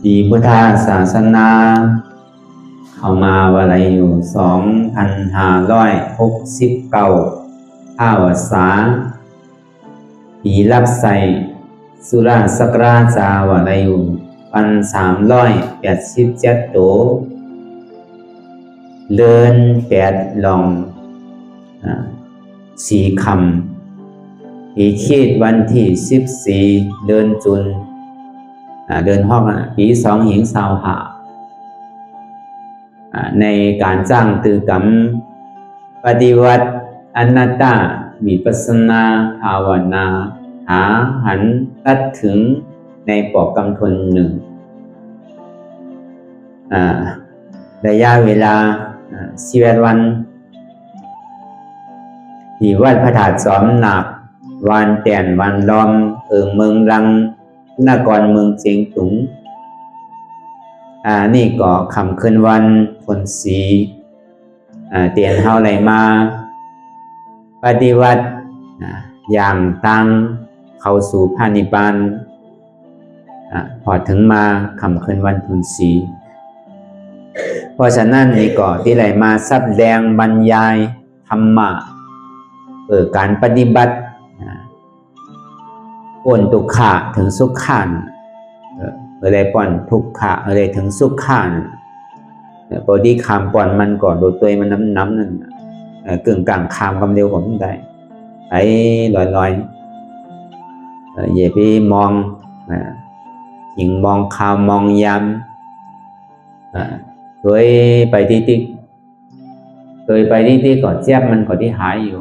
ปีพุทธศาสนาเข้ามาว่าอะไรอยู่2,569ข้าวสาปีรับใส่สุราศักราชาว่าอะไรอยู่1,387 โตเลิน8 ลอง4 คำปีขีดวันที่14เดือนจุลเดือนห้องปี2 หิงสาวหาในการจ้างตือกรรมปฏิวัติอนัตตาวิปัสสนาภาวนาหาหันตัดถึงในปอกกำทนหนึ่งระยะเวลา11 วันที่วัดพระธาตุสอมหนักวันแต่นวันล้อมเมืองรังนครเมืองเจียงตุงนี่ก็คำคืนวันพลสีเตียนเฮาไหลมาปฏิวัติอย่างตั้งเข้าสู่พระนิพพานพอถึงมาคำคืนวันพลสีเพราะฉะนั้นนี่ก็ที่ไหลมาซับแดงบรรยายธรรมะการปฏิบัติพ้นทุกขะถึงสุขะอะไรป้อนทุกขะอะไรถึงสุขะพอดีคำป้อนมันก่อนโดยตัวมันน้ำนั่นกึ่งกลางคำคำเดียวผมได้ไอ้ลอยอย่าไปมองหญิงมองข่าวมองยำโดยไปที่ก่อนเจ็บมันก่อนที่หายอยู่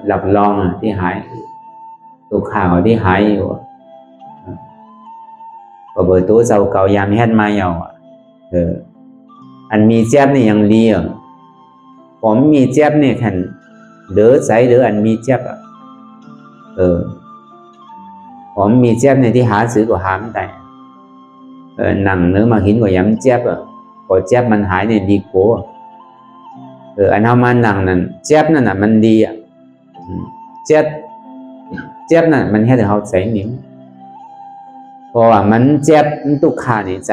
หลับลองที่หายตัวข่าวที่หายอยู่ก็เบอร์ตัวเจ้าเก่ายามแฮดมาเยาอันมีเจ็บนี่ยังดีผมมีเจ็บนี่ขันเดือใสหรืออันมีเจ็บผมมีเจ็บในที่หาซื้อก็หาไม่ได้หนังเนื้อมาหินก็ย้ำเจ็บพอเจ็บมันหายเนี่ยดีกว่าอันเอามาหนังนั่นเจ็บนั่นน่ะมันดีเจ็บนั่นมันให้เราใจนิ่งเพราะว่ามันเจ็บมันตุกขานี่ใจ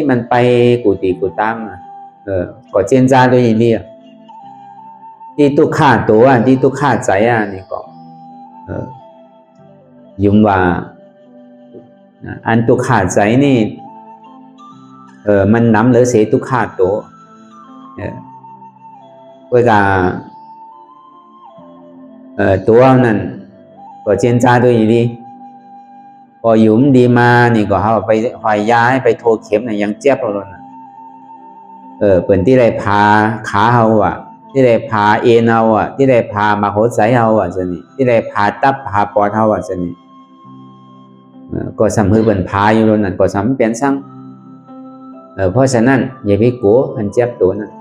มันไปกุฏิกุตังก็เจนจาโดยดีที่ตุกขาตัวที่ตุกขาใจนี่ก็ยุ่งว่าอันตุกขาใจนี่มันน้ำหรือเสียตุกขาตัวเวลาตัวนั้นก็เจนจาโดยดีพอยุ่มดีมานี่ก็เขาไปหอยย้ายไปโทเข็มเนี่ยยังเจ็บเราเลยเปิ่นที่ได้พาขาเขาที่ได้พาเอ็นเขาที่ได้พามาหัวใจเขาจะนี่ที่ได้พาตับพาปอดเขาจะนี่ก็สำคือเปิ่นพาอยู่ตรงนั้นก็สำเปลี่ยนซ้ำเพราะฉะนั้นอย่าไปกลัวมันเจ็บตัวนั้น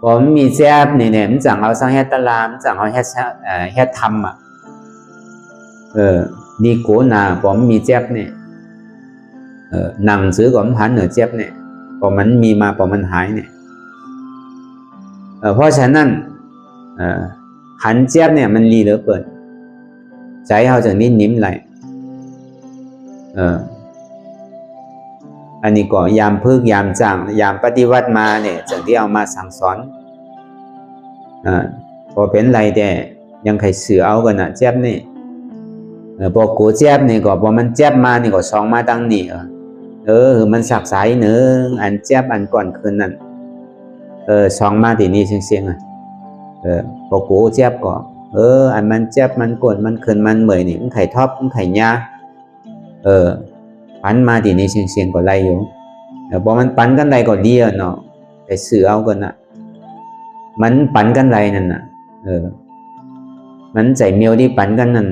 ผมมีเจ็บเนี่ยมันจังเอาสร้างเฮ็ดตลาดมันจังเอาเฮ็ดทำดีโกนาผมมีเจ็บเนี่ยหนังซื้อของพันเหนือเจ็บเนี่ยพอมันมีมาพอมันหายเนี่ยเพราะฉะนั้นหันเจ็บเนี่ยมันรีเหลือเกินใจเขาจากนี้นิ่มไหลอันนี้ก็ยามพึกยามจ้างยามปฏิวัติมาเนี่ยจากที่เอามาสั่งสอนพอเป็นไรแต่ยังใครเสือเอากันเจ็บนี่พอกูเจ็บนี่ก็พอมันเจ็บมานี่ก็ส่องมาตั้งนี่มันสักสายหนึ่งอันเจ็บอันก่อนคืนนั้นส่องมาที่นี่เสียงพอกูเจ็บก็อันมันเจ็บมันกดมันคืนมันเหมยนี่มันไข่ท็อปมันไข่ยาปันมาที่นี่เสียงก็ไล่อยู่พอมันปันกันไรก็ดีเนาะไปเสือเอากันมันปันกันไรนั่นมันใจเมียวที่ปันกันนั่น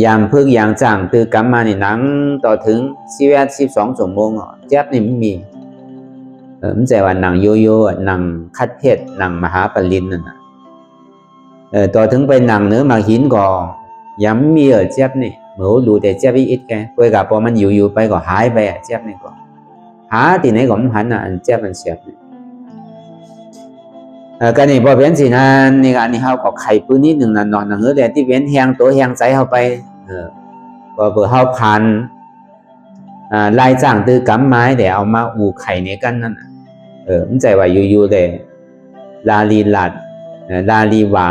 ยามพึกยามจ้างตือกรรมมานี่หนังต่อถึง12 ชั่วโมงเจ็บนี่มันมีมันใจว่าหนังโยโย่หนังคัดเทศหนังมหาปริญนั่นต่อถึงไปหนังเนื้อมาหินก็ย้ำมีเจ็บนี่เหมือนดูแต่เจ็บอีกแกเพื่อกับพอมันอยู่ไปก็หายไปเจ็บนี่ก็หาที่ไหนก็มันหันอันเจ็บมันเสียบกันนี่พอเป็นสินะนี่อันนี้เขาก็ไข่ปืนนิดหนึ่งนอนหนังเนื้อแต่ที่เป็นแหงตัวแหงใจเข้าไป ก็เพื่อเฮาผ่านรายจ้างตื้อกำไม้แต่เอามาอู่ไข่เนี่ยกันนั่นมันใจว่าอยู่ๆเลยลาลีลัดลาลีวา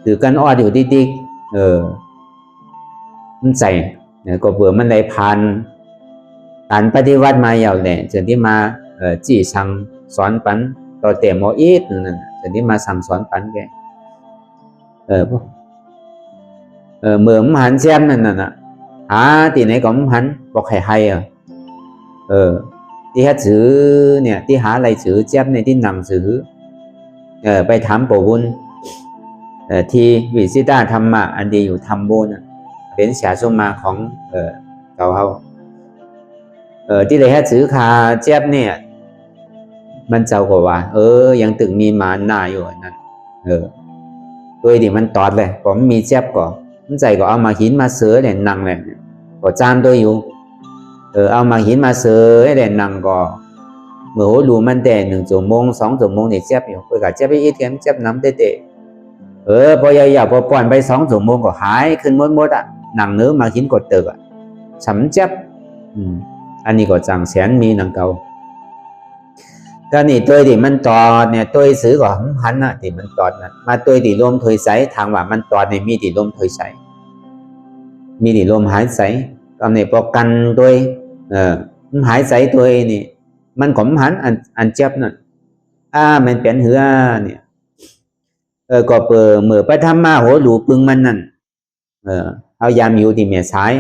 ถือกันอ้ออยู่ดิ๊กมันใจก็เบื่อมันได้ผ่านการปฏิวัติมาอย่างเนี่ยจนที่มาจี้สั่งสอนปันต่อเตะหมออีดนั่นจนที่มาสั่งสอนปันแกเมื่อมหันแซมนั่นน่ะหาที่ไหนก็มหันบอกให้ที่หาซื้อเนี่ยที่หาอะไรซื้อแจ๊บในที่หนังซื้อไปถามปู่บุญที่วิสิตาธรรมะอันดีอยู่ธรรมบุญเป็นเสียสมมาของเก่าเขาที่เลยหาซื้อคาแจ๊บเนี่ยมันเจ้ากว่ายังตึงมีมาหน้าอยู่นั่นตัวที่มันตอดเลยผมมีแจ๊บก่อนมันใจก็เอามาหินมาเสือเนี่ยนังเลยก็จามตัวอยู่เอามาหินมาเสือเนี่ยนังก็เมื่อดูมันแต่1 ชั่วโมง2 ชั่วโมงเนี่ยแจ๊บอยู่เพื่อกับแจ๊บไปอีกแกมแจ๊บน้ำเตะพอยาวๆพอป่อนไป2 ชั่วโมงก็หายขึ้นหมดหนังเนื้อมาหินกดตึกสำแจ๊บอันนี้ก็จังแสนมีหนังเก่าก็นี่ตัวที่มันตอดเนี่ยตัวซื้อก็หันนะที่มันตอดนะมาตัวที่ลมถอยใสทางว่ามันตอดในมีที่ลมถอยใสมีที่ลมหายใสตอนนี้พอกันตัวมันหายใสตัวนี่มันก็หันอันเจ็บนั่นมันเป็นเหือเนี่ยก็เปิดเมื่อไปทำมาโหหลูปึงมันนั่นเอายามอยู่ที่เมียสาย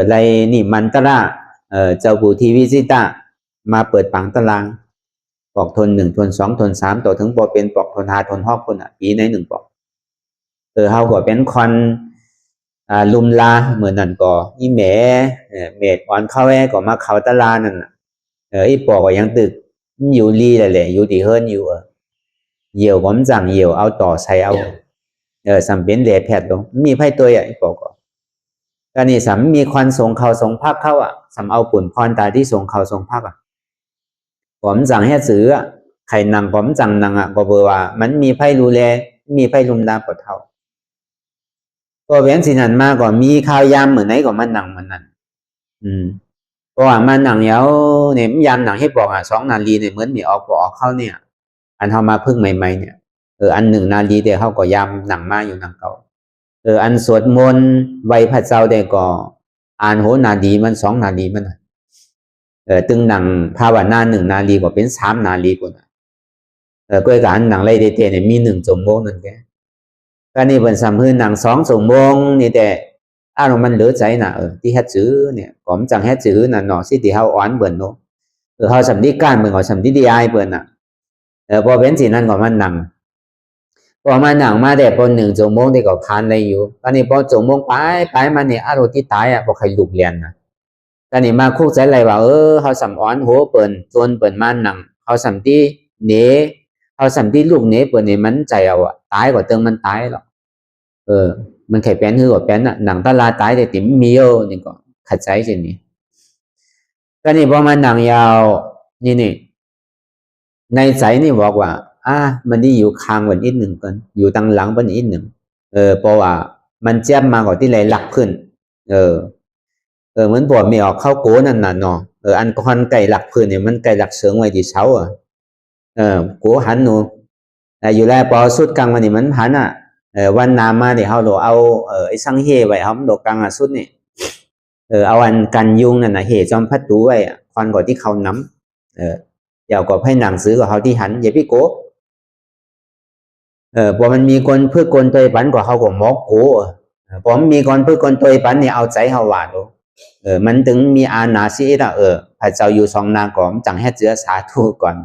ไรนี่มันตระเจ้าปู่ทีวิสิตามาเปิดปังตารางปอกทน1 ทน 2 ทน 3ต่อถึงพอเป็นปอกทน5 ทน6คนปีใน1 ปอกเฮาก็เป็นคอนลุมลาเหมือนนั่นก็อีแหมเมดอ่อนเข้าแอก็มาเข้าตารางนั่นอีปอกก็ยังตึกอยู่ลีแหละอยู่ที่เฮิรนอยู่เหี่ยวผมจังเหี่ยวเอาต่อใส่เอาสำเป็นเหลแผดลงมีไพ่ตัวอีปอกก็นี่สำมีควันส่งเขาส่งภาพเข้าสำเอาปุ่นพรตาที่ส่งเขาส่งภาพผมจังให้ซื้อไข่นังผมจังนังก็เบอร์ว่ามันมีไพ่รูแลมีไพ่ลุมดาปดเท่าก็เว้นสินันมาก็มีข้าวยามเหมือนไหนก็มันหนังมันนั่นเพราะว่ามันหนังเยาเนี่ยยามหนังให้บอก2 นาทีเนี่ยเหมือนมีออกเข้าเนี่ยอันเขามาพึ่งใหม่ๆเนี่ยอัน1 นาทีเดี๋ยวเขาก็ยามหนังมาอยู่หนังเก่าอันสวดมนต์ไหวพระเจ้าได้ก็อ่านโหนาทีมัน2 นาทีมันตึงหนังภาวนา1 นาทีก็เป็น3 นาทีคนก็การหนังไรเตเนี่ยมี1 ชั่วโมงนั่นแกก็นี่เป็นสามพื้นหนัง2 ชั่วโมงนี่แต่อารมณ์มันเหลือใจนะที่เฮ็ดซื้อเนี่ยผมจังเฮ็ดซื้อน่ะเนาะสิที่เฮาอ่อนเบิ่นเนาะเฮาสำนิการเบิ่งก็สำนิดีอายเบิ่นพอเป็นสินั้นก็มันหนังพอมาหนังมาแต่พอ1 ชั่วโมงที่ก็ผ่านอะไรอยู่ตอนนี้พอชั่วโมงไปมาเนี่ยอารมณ์ที่ตายบ่ใครลุกเรียนนะตอนนี้มาคุกใจอะไรว่าเฮาสำอ่อนโหเปิ้นจนเปิ้นมาหนังเฮาสำที่เนเฮาสำที่ลูกเนเปิ้นนี่มันใจเอาตายก็เติงมันตายหรอกมันแค่เป็นคือก็เป็นหนังตลาตายแต่ติมมีนี่ก็ขัดใจสินี่ก็นี่พอมาหนังยาวนี่ในใจนี่บอกว่ามันนี่อยู่คางวันอีก1กันอยู่ตั้งหลังวันอีก1เพราะว่ามันแจ่มมาก่อนที่ไหลหลักขึ้นเหมือนปวดไม่ออกเข้าโกนั่นน่ะเนาะอันคอนไก่หลักพื้นเนี่ยมันไก่หลักเสริงไว้ที่เช้าโกหันหนูอยู่แล้วพอสุดกลางวันนี้มันหันวันนามาเดี๋ยวเขาเอาไอ้สังเฮไว้เขาโดกลางสุดนี่เอาอันกันยุงนั่นน่ะเหจอมพัดตูไว้ควันก่อนที่เขาน้ำเดี๋ยวก็ให้หนังซื้อกับเขาที่หันอย่าพี่โกพอมันมีคนเพื่อคนตัวปันกว่าเขาก็มอกโกพอมันมีคนเพื่อคนตัวปันเนี่ยเอาใจเขาหวานมันถึงมีอาณาสิละพระเจ้าอยู่2 นาก่อนจังให้เจือสาธุก่อน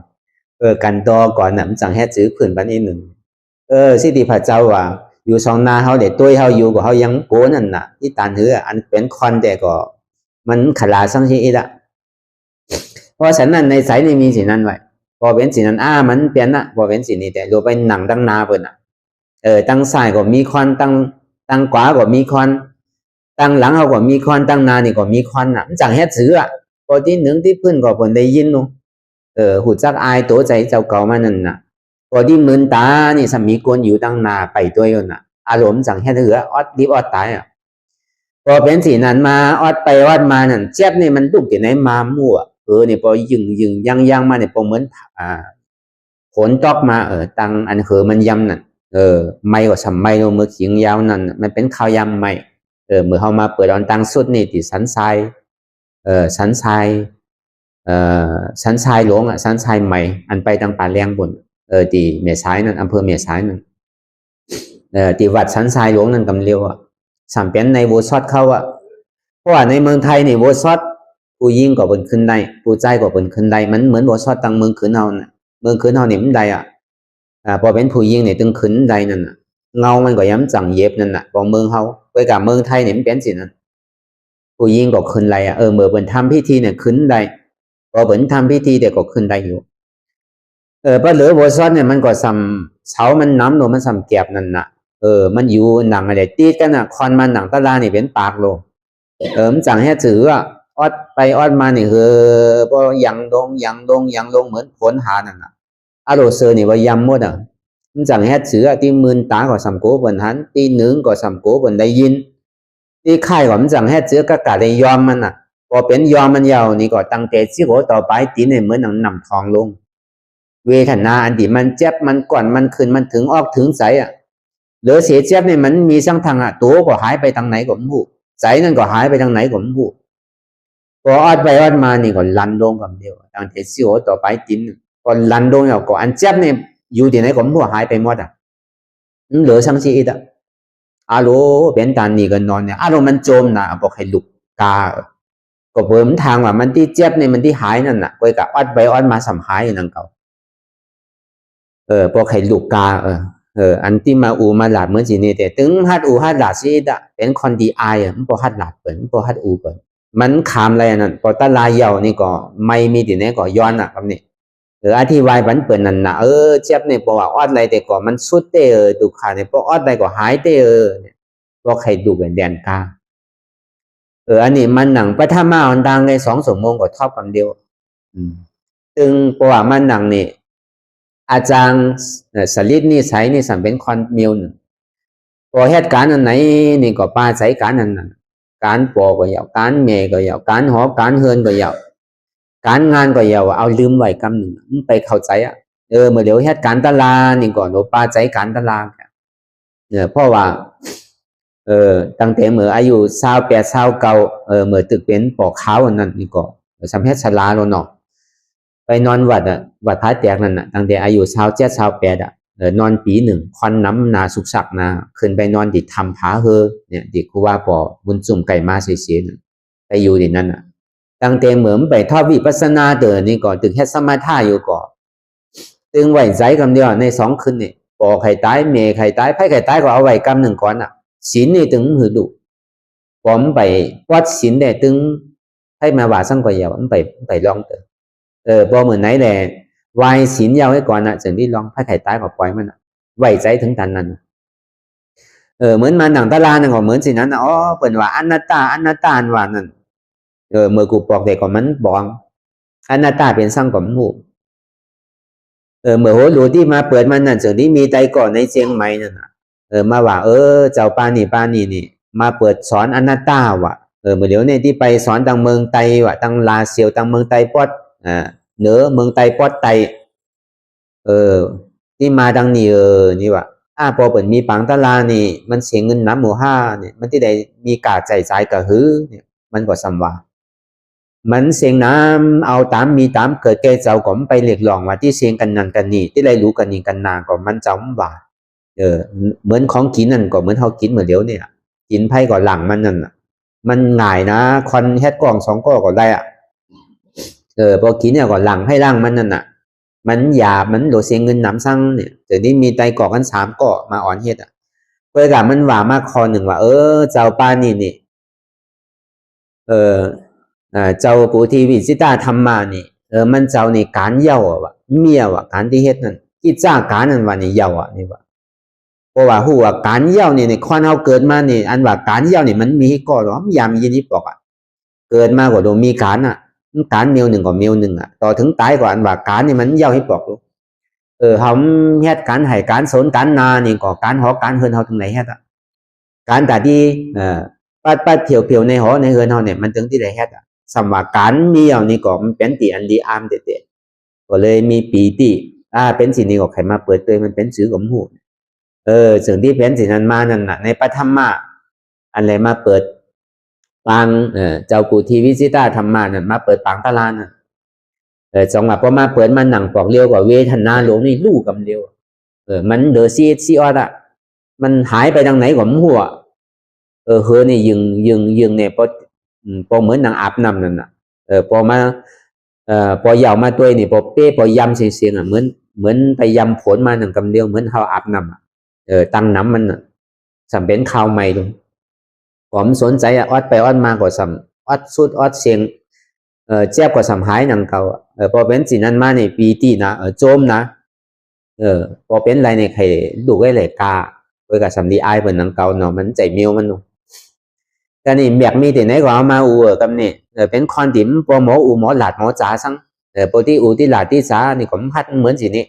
กันตอก่อนน่ะจังให้จื้อพื้นปันอีก1สิที่พระเจ้าว่าอยู่2 นาเขาเด็ดตัวเขาอยู่ก็เขายังโกนั่นน่ะที่ตานเหืออันเป็นคอนแต่ก็มันขลาสังสิอีละเพราะฉะนั้นในสายนี่มีสิ่งนั้นไว้พอเป็นสิ่งนั้นมันเปลี่ยนพอเป็นสิ่งนี้แต่ดูไปหนังตั้งนาเปิ่นตั้งซ้ายก็มีควันตั้งขวาก็มีควันตั้งหลังเขาก็มีควันตั้งนานี่ก็มีควันมันจังเฮ็ดซื้อพอที่1ที่พื้นก็เพิ่นได้ยินหูจักอายตัวใจเจ้าเก่ามานั่นน่ะพอที่มืนตานี่สามีกวนอยู่ตั้งนาไปตัวอยู่น่ะอารมณ์จังเฮ็ดเหือออดดิบออดตาย พอเป็นสีนั้นมาออดไปออดมานั่นเจ็บนี่มันดุกที่ไหนมามั่วเนี่ยพอยึงยังมาเนี่ยพอเหมือนฝนตกมาตังอันมันยำนั่นไม่ก็สมัยเราเมื่อขิงยาวนั่นมันเป็นข้าวยำไม่เมื่อเขามาเปิดออนตังสุดนี่ที่สันทรายสันทรายสันทรายหลวงสันทรายใหม่อันไปตังป่าแรงบนที่เมียซ้ายนั่นอำเภอเมียซ้ายนั่นที่วัดสันทรายหลวงนั่นกำเลียวสามเป็นในโวซอดเขาเพราะว่าในเมืองไทยนี่โวซอดผู้ยิ่งก็เป็นขึ้นได้ผู้ใจก็เป็นขึ้นได้มันเหมือนโวซอดตังเมืองขืนเฮาน่ะเมืองขืนเฮานี่มันได้พอเป็นผู้ยิ่งเนี่ยตึงขึ้นได้นั่นเงามันก็ย้ำจังเย็บนั่นพอเมืองเฮาไปกับเมืองไทยเนี่ยมันเป็นสินั่นผู้ยิ่งก็ขึ้นได้เมื่อเป็นทำพิธีเนี่ยขึ้นได้พอเป็นทำพิธีเด็กก็ขึ้นได้อยู่พอเหลือโวซอดเนี่ยมันก็ซ้ำเสามันน้ำลงมันซ้ำแก็บนั่นมันอยู่หนังอะไรตีกันคอนมันหนังตะลานี่เป็นปากโลมันจังให้ถือออดไปออดมานี่พอยังลงเหมือนผลหานั่นอารมณ์เซอร์นี่ว่ายำหมดมันจังให้ถือที่มืนตาก็สัมโกบนหันที่หนึ่งก็สัมโกบนได้ยินที่ค่ายก็มันจังให้ถือกะกะได้ยอมมันพอเป็นยอมมันยาวนี่ก็ตั้งแต่สิโกต่อไปตีเนี่ยเหมือนหนังนำทองลงเวทนาอันที่มันเจ็บมันก่อนมันขึ้นมันถึงออกถึงใจเหลือเสียเจ็บเนี่ยมันมีช่างทางตัวก็หายไปทางไหนก็ไม่รู้ใจนั่นก็หายไปทางไหนก็ไม่รู้พออดไปอดมานี่ก็ลันลงกับเดียวทางเทสิโอต่อไปจิ้นก็ลันลงแล้วก็อันเจ็บเนี่ยอยู่ที่ไหนก็ไม่รู้หายไปหมดเหลือช่างชีอิดอารมณ์เป็นตานี่ก็นอนเนี่ยอารมณ์มันโจมนะบอกให้ลุกกาก็เพิ่มทางว่ามันที่เจ็บเนี่ยมันที่หายนั่นก็กับอดไปอดมาสัมหายนั่นเขาบอกให้ลุกกาอันที่มามาหลาดเหมือนจีนี่แต่ถึงฮัดฮัดหลาดซีดเป็นคนดีไอมันพอฮัดหลาดเปิดมันพอฮัดเปิดมันขามอะไรนั่นพอตาลายเยานี่ก็ไม่มีที่ไหนก็ย้อนครับนี่อธิบายบันเปิดนั่นนะเจ็บเนี่ยพอว่าอดอะไรแต่ก็มันสุดเตดูขาเนี่ยพออดอะไรก็หายเตเนี่ยบอกให้ดูเป็นแดนกาอันนี้มันหนังปฐมาอันดังใน2 ชั่วโมงก็ทอบคำเดียวซึ่งเพราะว่ามันหนังนี่อาจารย์สลิดนี่ใช้นี่สัมเป็นคอนมิวหนึ่งพอเหตุการณ์อันไหนนี่ก็ป้าใช้การนั้นการปอก็ยาวการเมย์ก็ยาวการหอการเฮือนก็ยาวการงานก็ยาวเอาลืมไว้กำหนึ่งไปเข้าใจเมื่อเดี๋ยวเหตุการณ์ตลานี่ก่อนเราป้าใช้การตลาเพราะว่าตั้งแต่เมื่ออายุ28 29เมื่อตึกเป็นปอกขาวนั่นนี่ก็สัมเพชรลาโลนอกไปนอนวัดวัดพระแตกนั่นตั้งแต่อายุ27 28นอนปีหนึ่งควันน้ำนาสุกสักนาขึ้นไปนอนดิทำผาเนี่ยดิครูว่าปอบุญจุ่มไก่มาเสียไปอยู่ดินั่นตั้งแต่เหมือนไปทอดวิปัสนานี่ก่อนตึกแค่สมาธิอยู่ก่อนตึงไหวใจกำเดียวใน2 คืนนี่ปอไข่ตายเมย์ไข่ตายไพ่ไข่ตายก็เอาไหวกำหนึ่งก่อนศีลนี่ตึงหือดุผมไปวัดศีลแต่ตึงให้มาว่าสั่งก็ยาวไปลองพอเหมือนไหนแหละวายศีลยาวให้ก่อนจึงที่ลองไพ่ไข่ตายก็ปล่อยมันไหวใจถึงตันนั้นเหมือนมาหนังตลานั่นก็เหมือนสินั้นเปิดว่าอนัตตาว่านั่นเมื่อกูบอกเด็กก็มันบอกอนัตตาเป็นสร้างกับหมู่เมื่อโหหลวงที่มาเปิดมันนั่นจึงที่มีใจก่อนในเชียงใหม่นั่นมาว่าเจ้าป้านี่มาเปิดสอนอนัตตาว่ะเมื่อเดี๋ยวเนี่ยที่ไปสอนตังเมืองไต้ว่ะตังลาเซียวตังเมืองไต้ปอดเหนือเมืองไต้ปอดไต้ที่มาดังนี้นี่ว่ะพอเปิดมีปังตลานี่มันเสียเงินน้ำหมู่5เนี่ยมันที่ใดมีกาใจกะหือเนี่ยมันก็สัมว่ามันเสียงน้ำเอาตามมีตามเกิดแก่เจ้าก็ไปเรียกร้องว่าที่เสียงกันนั่นกันนี่ที่ไรรู้กันนี่กันนาก็มันจำว่าเหมือนของกินนั่นก็เหมือนเขากินเหมือนเดี๋ยวเนี่ยกินไผ่ก็หลังมันนั่นมันง่ายนะคอนแฮดกล่อง2 ก้อก็ได้พอกินเนี่ยก็หลังให้ร่างมันนั่นมันหยาบมันโดดเสียเงินน้ำสั่งเนี่ยเดี๋ยวนี้มีไตก่อกัน3 ก้อมาอ่อนเฮ็ดเพื่อกับมันว่ามากคอหนึ่งว่าเจ้าป้านี่เจ้าปูทีวิสิตาธรรมานี่มันเจ้านี่การเย้าว่ะเมียว่ะการที่เฮ็ดนั่นกิจการนั่นว่านี่เย้านี่ว่าเพราะว่าฮู้ว่าการเย้านี่คนเฮาเกิดมานี่อันว่าการเย้านี่มันมีก่อหรอยามยินดีบอกเกิดมาก็ต้องมีการการเมียวหนึ่งก็เมียวหนึ่งต่อถึงตายก็อันว่าการนี่มันเย้าให้บอกเฮาเฮ็ดการให้การสนการนานี่ก็การหอการเฮือนเฮาถึงไหนเฮ็ดการแต่ที่ ปัดเพียวในหอในเฮือนเฮาเนี่ยมันถึงที่ได้เฮ็ดสำว่าการมีเอานี่ก็มันเป็นที่อันดีอามเด็ดๆก็เลยมีปีติเป็นสิ่งนี้ก็ใครมาเปิดเผยมันเป็นสื่อของหูสิ่งที่เป็นสิ่งนั้นมานั่นน่ะในปฐมมาอันเลยมาเปิดปางเจ้าปู่ทีวิสิตาธรรมานั่นมาเปิดปางตลาดน่ะสองว่าพอมาเปิดมันหนังปอกเรียวกว่าเวทนาหลวงนี่ลู่กำเดียวมันเดอซีออดมันหายไปทางไหนก็มั่วเฮอนี่ยึงเนี่ยพอเหมือนนางอาบน้ำนั่นน่ะพอมาพอยาวมาตัวนี่พอเป้พอยำเสียงเหมือนไปยำผลมาหนึ่งกำเดียวเหมือนเขาอาบน้ำตั้งน้ำมันสำเป็นข้าวใหม่ลงผมสนใจออดไปออดมาก็สำออดสุดออดเสียงเจ็บก็สำหายหนังเก่าพอเป็นสิ่งนั้นมาในปีที่นะโจมนะพอเป็นอะไรในใครดูได้เลยกาเพื่อกับสำดีไอเป็นหนังเก่าเนาะมันใจเมียวมันก็นี่แบบมีแต่ไหนก็เอามากับนี่เป็นคอนถิ่มพอหมอหมอหลาดหมอจ๋าซังปกติที่หลาดที่จ๋านี่ก็พัดเหมือนสินี่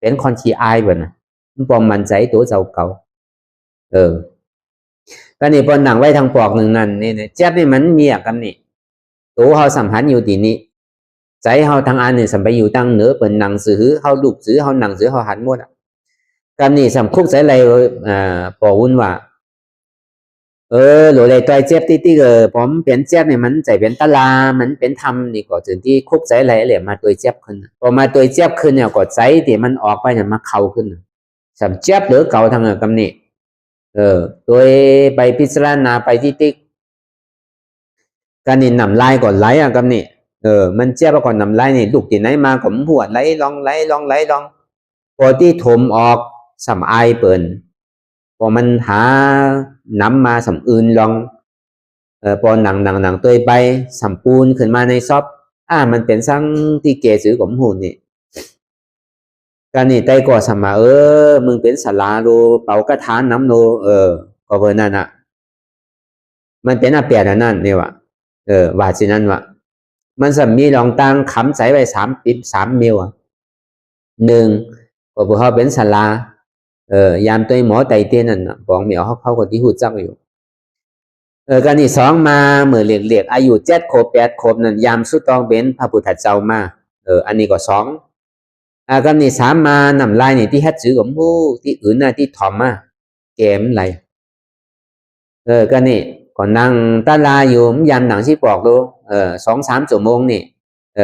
เป็นคอนขี้ไอเหมือนพอมันใจตัวเจ้าเก่าก็นี่พอหนังไว้ทางปอกหนึ่งนั่นนี่เจ็บนี่มันมีกันนี่ตัวเขาสัมพันธ์อยู่ที่นี่ใจเขาทางอันนี่สัมไปอยู่ตั้งเหนือเป็นหนังสือเขาดุสือเขาหนังสือเขาหันหมดกันนี่สัมคุกใจอะไรปอวุ่นว่าหรืออะไรตัวเจ็บที่ผมเป็นเจ็บเนี่ยมันใจเป็นตลามันเป็นธรรมนี่ก็ถึงที่คุกใจอะไรเลยมาตัวเจ็บขึ้นพอมาตัวเจ็บขึ้นเนี่ยก็ใจที่มันออกไปเนี่ยมาเข่าขึ้นสัมเจ็บหรือเก่าทางกำนี่โดยไปพิจารณาไปที่ติ๊กการนี่นำลายก่อนไหลกำนี่มันเจ็บก่อนนำลายนี่ลูกที่ไหนมาผมหัวไหลลองพอที่ถมออกสัมไอเปิ่นพอมันหาน้ำมาสัมอื่นลองพอหนังตัวไปสัมปูนขึ้นมาในซอฟมันเป็นสั่งที่เกสือของหูนี่การนี่ไตก่อสมามึงเป็นสลาโลเป่ากระทานน้ำโลก็เบอร์นั่นมันเป็นอาเปียดนั่นนี่วะว่าสินั้นวะมันสัมมีลองตังขำใส่ไป3 มิลหนึ่งก็เบอร์เขาเป็นสลายามตัวหมอไตเตียนนั่นบอกเหมียวเขาคนที่หูจักอยู่การที่2มาเมื่อเรียกอายุ7 ขวบ 8 ขวบนั่นยามสุดต้องเป็นพระพุทธเจ้ามาอันนี้ก็2การที่3มานำลายนี่ที่เฮ็ดจือกับผู้ที่อื่นน่ะที่ถอมมาเกมอะไรการนี่ก่อนนั่งตาลาอยู่ยามหนังที่ปอกดู2-3 ชั่วโมงนี่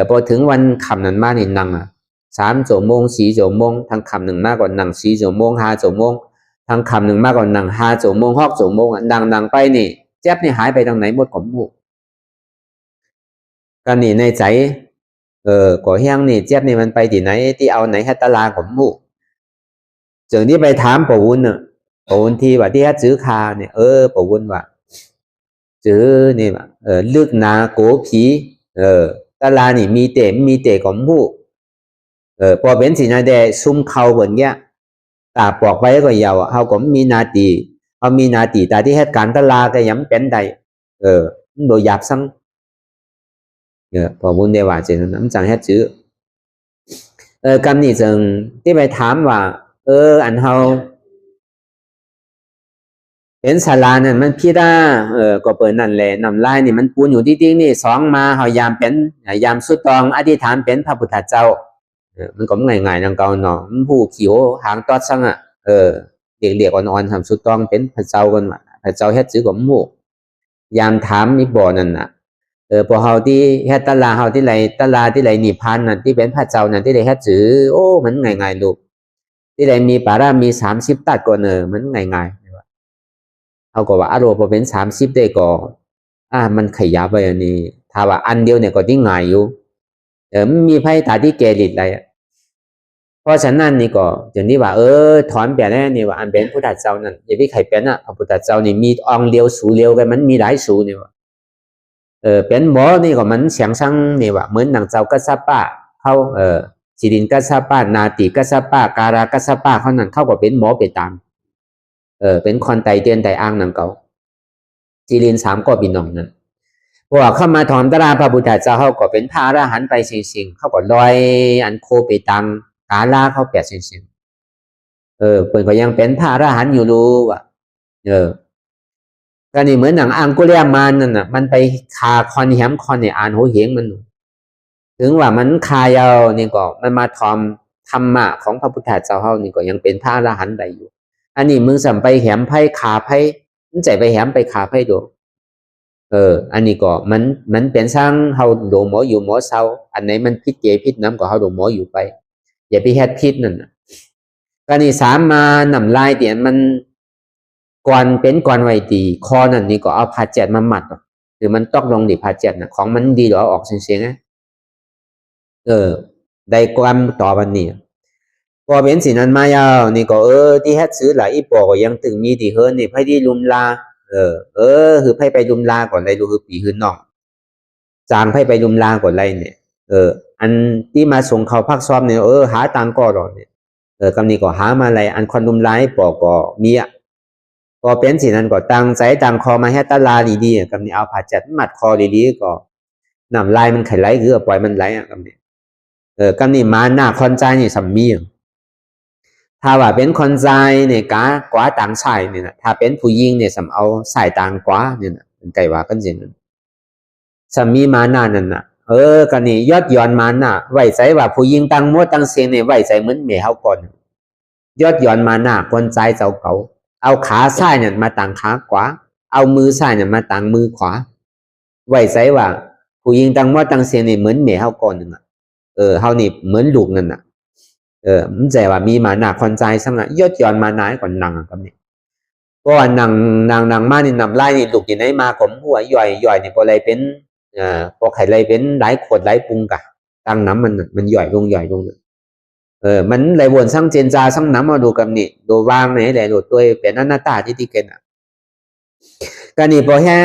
พอถึงวันคำนั้นมานี่นั่ง3 ชั่วโมง 4 ชั่วโมงทางคำหนึ่งมากกว่านั่ง4 ชั่วโมง 5 ชั่วโมงทางคำหนึ่งมากกว่านั่ง5 ชั่วโมง 6 ชั่วโมงดังไปนี่เจ็บนี่หายไปทางไหนหมดของหมู่กันนี่ในใจก่อแห้งนี่เจ็บนี่มันไปที่ไหนที่เอาไหนให้ตลาของหมู่จึงที่ไปถามปู่วุ้นปู่วุ้นที่ว่าที่ให้ซื้อคาเนี่ยปู่วุ้นว่าซื้อนี่ว่าลึกนาโกผีตลานี่มีเตะของหมู่พอเป็นสินาแดซุ่มเข่าเหมือนเงี้ยตาปอกไว้ก็ยาวเขาก็มีนาตีเขามีนาตีตาที่เหตุการณ์ตลาก็ย้ำเป็นใดโดยหยาบซังพอบุญเดว่าเจนน้ำจังเฮ็ดจื้อกำนี่จึงที่ไปถามว่าอันเฮาเป็นศาลานั่นมันพี่ได้ก็เปิดนั่นแหละนำลายนี่มันปูนอยู่ที่จริงนี่2มาเฮายามเป็นยามสุดตองอธิษฐานเป็นพระพุทธเจ้ามันก็ง่ายๆดังเก่าเนาะผู้เขียวหางตอดซังเรียกอ่อนๆทำสุดต้องเป็นพระเจ้ากันว่าพระเจ้าเฮ็ดจื้อกับหมู่ยามถามมีบ่อนั่นน่ะพอเฮาที่เฮ็ดตลาเฮาที่ไหลตลาที่ไหลนิพพานนั่นที่เป็นพระเจ้านั่นที่ได้เฮ็ดจื้อโอ้มันง่ายๆลูกที่ไหลมีปารามี30ตัดก่อนมันง่ายๆเฮาก็ว่าอารมณ์พอเป็น30ได้ก็มันขยับไปอันนี้ถ้าว่าอันเดียวเนี่ยก็ที่ง่ายอยู่มีไผตาที่แก่ลิดได้เพราะฉะนั้นนี่ก็อย่างนี้ว่าถอนแปลได้นี่ว่าอันเป็นพุทธเจ้านั่นอย่าพี่ใครเป็นพระพุทธเจ้านี่มีองค์เดียวสูเดียวกันมันมีหลายสูนี่ว่าเป็นหมอนี่ก็มันเสียงซังนี่ว่าเหมือนหนังเจ้ากัสสปะเขาสิรินกัสสปะนาติกัสสปะการากัสสปะเขานั่นเข้าก็เป็นหมอไปตามเป็นคอนไตเตียนไตอ้างหนังเก่าสิริน3ก็พี่น้องนั่นพวกเข้ามาถอนตราพระพุทธเจ้าเขาก็เป็นพระอรหันต์ไปสิ่งเขาก็ลอยอันโคไปตามกาลาเขา8สิ่งเปิดก็ยังเป็นพระอรหันต์อยู่รู้ว่า ก็นี่เหมือนหนังอังกุเลียมานนั่นน่ะมันไปคาคอนแฮมคอนเนี่ยอ่านโหเหงมันถึงว่ามันคายาวนี่ก็มันมาทอมธรรมะของพระพุทธเจ้าเฮานี่ก็ยังเป็นพระอรหันต์ได้อยู่อันนี้มึงสัมไปแหมไพ่ขาไพ่มึงใจไปแหมไปขาไพ่ดูอันนี้ก็มันเป็นสร้างเฮาโดหมออยู่หมอเศร้าอันไหนมันพิษเจพิษน้ำก็เฮาโดหมออยู่ไปอย่าไปแฮดพิษนั่นน่ะก็นี่สามมานำลายเตียนมันก่อนเป็นก่อนไว้ตีคอนั่นนี่ก็เอาผ้าเจ็ดมามัดหรือมันตอกลงดิผ้าเจ็ดน่ะของมันดีหรอออกเสียงได้ความต่อวันนี้พอเป็นสินั้นมายาวนี่ก็ที่เฮ็ดซื้อหลายอีปอก็ยังตึงมีที่เฮิรนนี่ไพ่ที่ลุมลาคือไพ่ไปลุมลาก่อนไรดูคือปีหืนนอกจางไพ่ไปลุมลาก่อนไรเนี่ยอันที่มาส่งเขาพักซ้อมเนี่ยหาตังก็รอเนี่ยกำนี้ก็หามาอะไรอันคอนลุมลาปอก็มีอ่ะพอเป็นสินั้นก็ตังใจตังคอมาให้ตาลาดีๆกำนี้เอาผ่าจัดมัดคอดีๆก็นำลายมันไขไหลคือปล่อยมันไหลอ่ะกำนี้กำนี้มาหน้าคอนใจนี่สัมมีถ้าว่าเป็นคนใจเนี่ยกว่าต่างชายเนี่ยนะถ้าเป็นผู้หญิงเนี่ยสำเอาใส่ต่างกว่าเนี่ยนะเป็นไก่ว่ากันจริงสามีมาหน้านั่นน่ะกันนี่ยอดย้อนมาหน้าไหวใจว่าผู้หญิงตั้งมดตั้งเสียงเนี่ยไหวใจเหมือนเมียเขาก่อนยอดย้อนมาหน้าคนใจเจ้าเก่าเอาขาซ้ายเนี่ยมาต่างขาขวาเอามือซ้ายเนี่ยมาต่างมือขวาไหวใจว่าผู้หญิงตั้งมดตั้งเสียงเนี่ยเหมือนเมียเขาก่อนนึงอ่ะเขานี่เหมือนลูกนั่นน่ะมันใจว่ามีมาหนักคนใจสังอ่ะยอดย้อนมาหนาก่อนนังกับนี่ก็นังมานี่นำไล่นี่ลูกที่ไหนมาผมหัวย่อยนี่พออะไรเป็นพอไข่อะไรเป็นหลายขวดหลายปุงกะตั้งน้ำมันย่อยลงมันไหลวนสั่งเจนจาสั่งน้ำมาดูกับนี่ดูวางไหนแหละดูตัวเป็นหน้าตาที่เกินอ่ะก็นี่พอแฮ่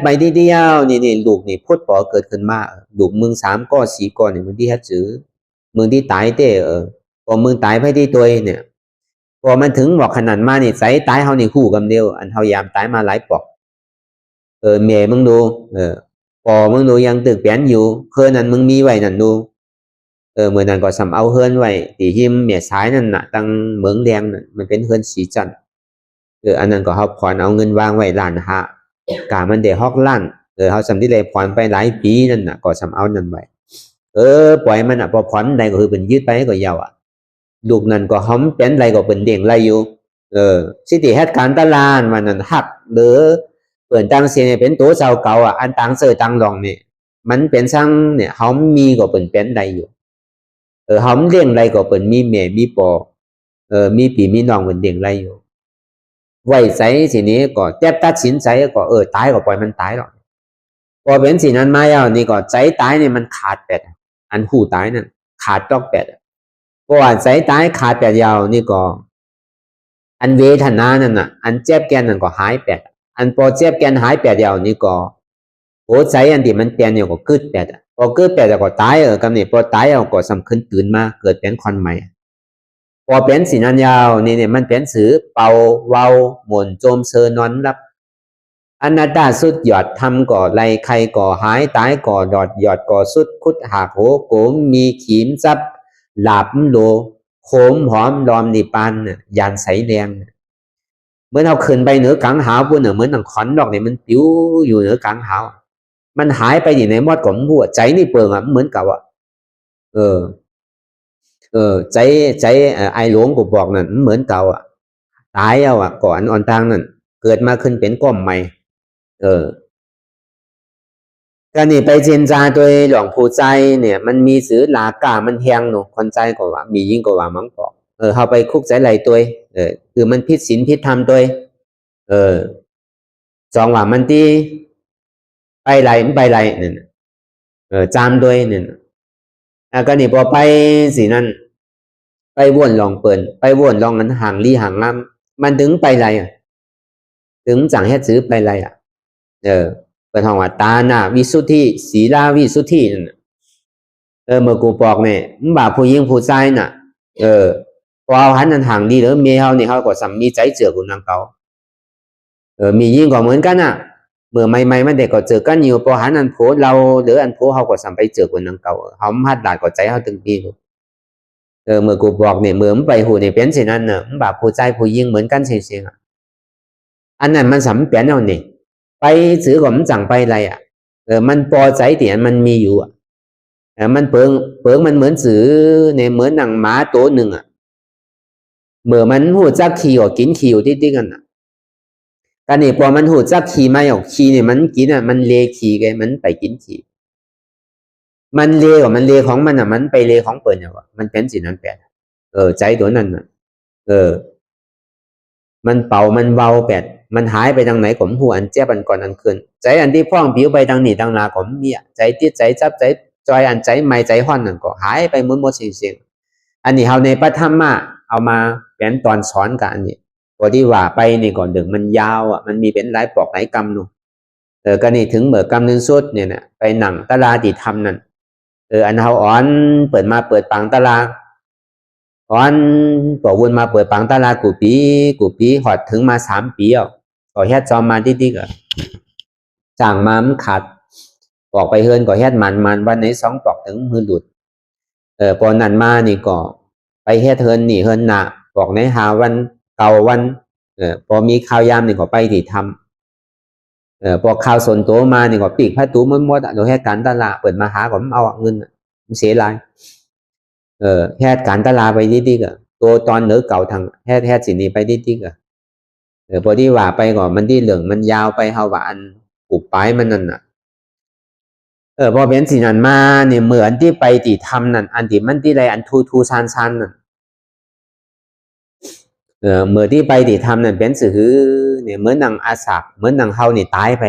ไปที่เดียวนี่ลูกนี่พูดปอเกิดขึ้นมาลูกมึง3 ก้อน4 ก้อนนี่มึงที่แฮ่จื้อมึงที่ตายเต้พอมึงตายไปที่ตัวเนี่ยพอมันถึงบอกขนาดมานี่ใส่ตายเฮานี่คู่กันเดียวอันเฮายามตายมาหลายปอกเมย์มึงดูพอมึงดูยังตึกแป้นอยู่เฮือนนั้นมึงมีไว้นั่นดูเมื่อนั้นก็สำเอาเฮือนไว้ตีหิมเมียซ้ายนั่นน่ะตั้งเหมืองแดงนั่นมันเป็นเฮือนสีจันทร์อันนั้นก็เฮาผ่อนเอาเงินวางไว้ล้านห้ากามันได้ฮอกล้านเฮาสำที่เลยผ่อนไปหลายปีนั่นน่ะก็สำเอานั่นไว้ปล่อยมันอ่ะพอผ่อนใดก็คือเป็นยืดไปก็ยาวอ่ะลูกนั่นก็หอมเป็นไรก็เป็นเด้งไรอยู่สิติเหตุการณ์ตลาดมันนั่นหักหรือเปิดตังเสียเนี่ยเป็นตัวเจ้าเก่าอ่ะอันตังเสือตังรองเนี่ยมันเป็นช่างเนี่ยหอมมีก็เป็นไรอยู่หอมเลี้ยงไรก็เป็นมีแม่มีปอมีปีมีน้องเป็นเด้งไรอยู่ไว้ใจสินี้ก็แทบตัดสินใจก็ตายก็ปล่อยมันตายหรอกพอเป็นสิ่งนั้นมาแล้วนี่ก็ใจตายเนี่ยมันขาดแปดอันหูตายนั่นขาดตอกแปดเพราะว่าใจตายขาดแปดยาวนี่ก็อันเวทนานั่นน่ะอันเจ็บแกนนั่นก็หายแปดอันพอเจ็บแกนหายแปดยาวนี่ก็โหใจอันที่มันเปลี่ยนเนี่ยก็กึดแปดพอกึดแปดก็ตายกำเนิดพอตายก็สำคัญตื่นมาเกิดเป็นคนใหม่พอเป็นสินันยาวนี่เนี่ยมันเป็นสือเป่าเว้าหมุนโจมเซนอนรับอนาตาสุดหยอดทำก่อไรใครก่อหายตายก่อดอดหยอดก่อสุดคุดหักโหโกมมีขีมซับหลับโลโคมหอมลอมดิปานยานใสแดงเมื่อเราขึ้นไปเหนือกลางหาวปุ่นเหมือนหนังขอนดอกเนี่ยมันปิ้วอยู่เหนือกลางหาวมันหายไปอยู่ในมอดของบัวใจนี่เปิงเหมือนกับว่าใจไอหลวงกูบอกนั่นเหมือนเก่าตายก่อนอ่อนทางนั่นเกิดมาขึ้นเป็นก้อมใหม่การนี่ไปเจนจาโดยหลวงปู่ใจเนี่ยมันมีสื่อลากามันแหงหนูคนใจก็ว่ามียิ่งก็ว่ามั้งบอกเข้าไปคุกใจไหลตัวคือมันพิษศีลพิษธรรมตัวสองว่ามันที่ไปไหลเนี่ยจามด้วยเนี่ยก็นี่พอไปสินั่นไปวนลองเปิดไปวนลองนั้นห่างลี่ห่างล้ำมันถึงไปไหลถึงจังเฮ็ดซื้อไปไหลเปิดห้องว่าตาหน้าวิสุทธิศีลาวิสุทธินั่นเมื่อกูบอกเนี่ยมึงบ่าผู้หญิงผู้ชายน่ะพอเอาหันนั้นห่างดีหรือเมียเขาเนี่ยเขาก็สำมีใจเจือกูนางเขามียิ่งกว่าเหมือนกันน่ะเมื่อใหม่มันเด็กก็เจอกันอยู่พอหันอันโผเราหรืออันโผเขาก็สำไปเจอกูนางเขาเขาพัดดาดก็ใจเขาตึงดีเมื่อกูบอกเนี่ยเมื่อมึงไปหูเนี่ยเป็นสินั้นน่ะมึงบ่าผู้ชายผู้หญิงเหมือนกันเสียงอันนั้นมันสำเปลี่ยนเอาเนี่ย ไปซื้อของมันสั่งไปอะไรมันพอใจเตียนมันมีอยู่มันเปิงมันเหมือนซื้อเนี่ยเหมือนหนังหมาตัวหนึ่งเมื่อมันหูจักขี่ออกกินขี่อยู่ที่กันการนี่พอมันหูจักขี่มาออกขี่เนี่ยมันกินมันเลขี่ไงมันไปกินขี่มันเลของมันเลของมันมันไปเลของเปิดเนี่ยมันเป็นสิ่งนั้นแปลใจตัวนั้นมันเป่ามันเบาแปดมันหายไปทางไหนผมหัวอันเจ็บอันก่อนอันคืนใจอันที่พ่องผิวไปทางนี้ทางนาผมเนี่ยใจติดใจจับใจจอยอันใจไม่ใจห้อนนั่นก็หายไปหมดเสียงอันนี้เฮาในพระธรรมะเอามาเป็นตอนสอนกันอันนี้ตัวที่ว่าไปนี่ก่อนดึงมันยาวมันมีเป็นหลายปอกหลายกรรมนู่ก็นี่ถึงเมื่อกรรมนึงสุดเนี่ยนะไปหนังตลาดิธรรมนั่นอันเฮาอ่อนเปิดมาเปิดปังตลาอ่อนก็วนมาเปิดปังตลากูปีหอดถึงมา3 ปีก็เฮ็ดจอมมาติ๊กจ้างมามันขาดปอกไปเฮือนก็เฮ็ดมันวันไหน2 ปอกถึงมือหลุดพอนั่นมานี่ก็ไปเฮ็ดเฮือนนี่เฮือนหน้าปอกในหาวันเก่าวันพอมีข่าวยามนี่ก็ไปที่ทำพอข่าวส่วนตัวมานี่ก็ปีกพระตูหมดโดยเหตุการณ์ตลาดเปิดมาหาก็เอาเงินมันเสียรายเหตุการณ์ตลาดไปติ๊กตัวตอนเหลือเก่าทางเหตุสิ่งนี้ไปติ๊กพอที่ว่าไปก็มันที่เหลืองมันยาวไปเฮาว่าอันปุบปลายมันนั่นพอเป็นสิ่งนั้นมาเนี่ยเหมือนที่ไปที่ทำนั่นอันที่มันที่ไรอันทูซานนั่นเมื่อที่ไปที่ทำนั่นเป็นสื่อเนี่ยเหมือนนางอาสาเหมือนนางเฮานี่ตายไป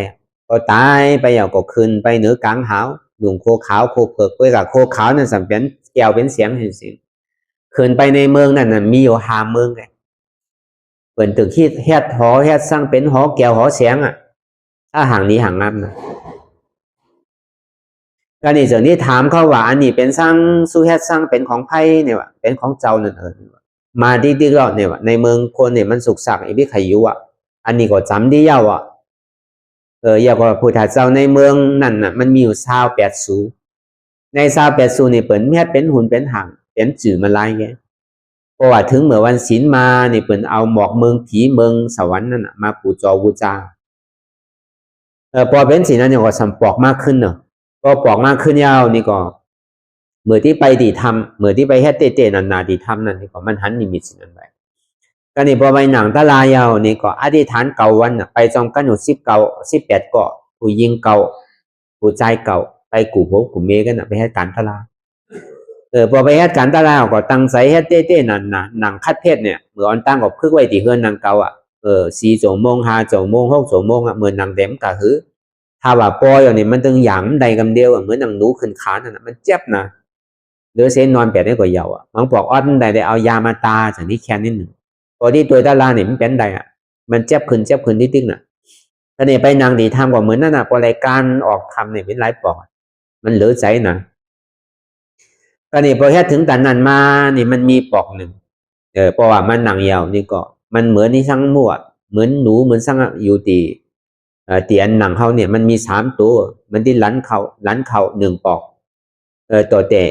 ก็ตายไปก็คืนไปเหนือกลางหาวหนุ่มโคขาวโคเผือกด้วยกับโคขาวนั่นสัมเป็นแก้วเป็นเสียงเห็นเสียงคืนไปในเมืองนั่นมีอยู่5 เมืองไงเปิดตึกที่เฮ็ดหอเฮ็ดสร้างเป็นหอแก้วหอเสียงถ้าห่างนี้ห่างงามนะการนี่เสนี่ถามเขาว่าอันนี้เป็นสร้างสู้เฮ็ดสร้างเป็นของไพ่เนี่ยว่าเป็นของเจ้านั่นมาดีๆก็เนี่ยว่าในเมืองคนเนี่ยมันสุกสักอีพิขยุอันนี้ก็จำได้ยาวอย่าว่าพุทธเจ้าในเมืองนั่นมันมีอยู่28 สูใน28 สูนี่เปิดเฮ็ดเป็นหุ่นเป็นห่างเป็นจื่อมาลายแกเพราะว่าถึงเมื่อวันศีลมานี่เปิดเอาหมอกเมืองผีเมืองสวรรค์นั่นมาปูจอบูชาพอเป็นสิ่งนั้นเนี่ยก็สัมปอกมากขึ้นก็ปอกมากขึ้นยาวนี่ก็เมื่อที่ไปดีทำเมื่อที่ไปเฮ็ดเตนันนาดีทำนั่นนี่ก็มันหันนิมิตสิ่งนั้นไปก็นี่พอไปหนังตะลายาวนี่ก็อธิษฐานเก่าวันไปจอมกันอยู่18 เกาะผู้ยิงเก่าผู้ใจเก่าไปกูโหกูเมกันไปเฮ็ดการตะลาพอไปเฮ็ดการตะลาก็ตั้งใจเฮ็ดเตนั่นนะหนังคัดเพชรเนี่ยเมื่ออันตั้งก็พึกไว้ที่เฮือนนางเก่า4 ชั่วโมง5 ชั่วโมง6 ชั่วโมงเหมือนนางเต็มก็คือถ้าว่าปล่อยอย่างนี้มันตึงหยามใดกำเดียวเหมือนนางหนูขึ้นขานั่นมันเจ็บนะหรือเส้นนอนแปดได้กว่าเยาบางปอกอ้อนใดได้เอายามาตาจากที่แค่นิดหนึ่งพอที่ตัวตาลาเนี่ยมันเป็นใดมันเจ็บขึ้นที่ตึ้งถ้าเนี่ยไปนางดีทำกว่าเหมือนนั่นพอรายการออกทำเนี่ยเป็นหลายปอกมันเหลือใจนะก็นี่พอแค่ถึงแต่นั้นมานี่มันมีปอกหนึ่งเพราะว่ามันหนังยาวนี่ก็มันเหมือนที่ช่างมั่วเหมือนหนูเหมือนช่างอยู่ตีอันหนังเขาเนี่ยมันมี3 ตัวมันที่ลันเขา1 ปอกตัวเตะ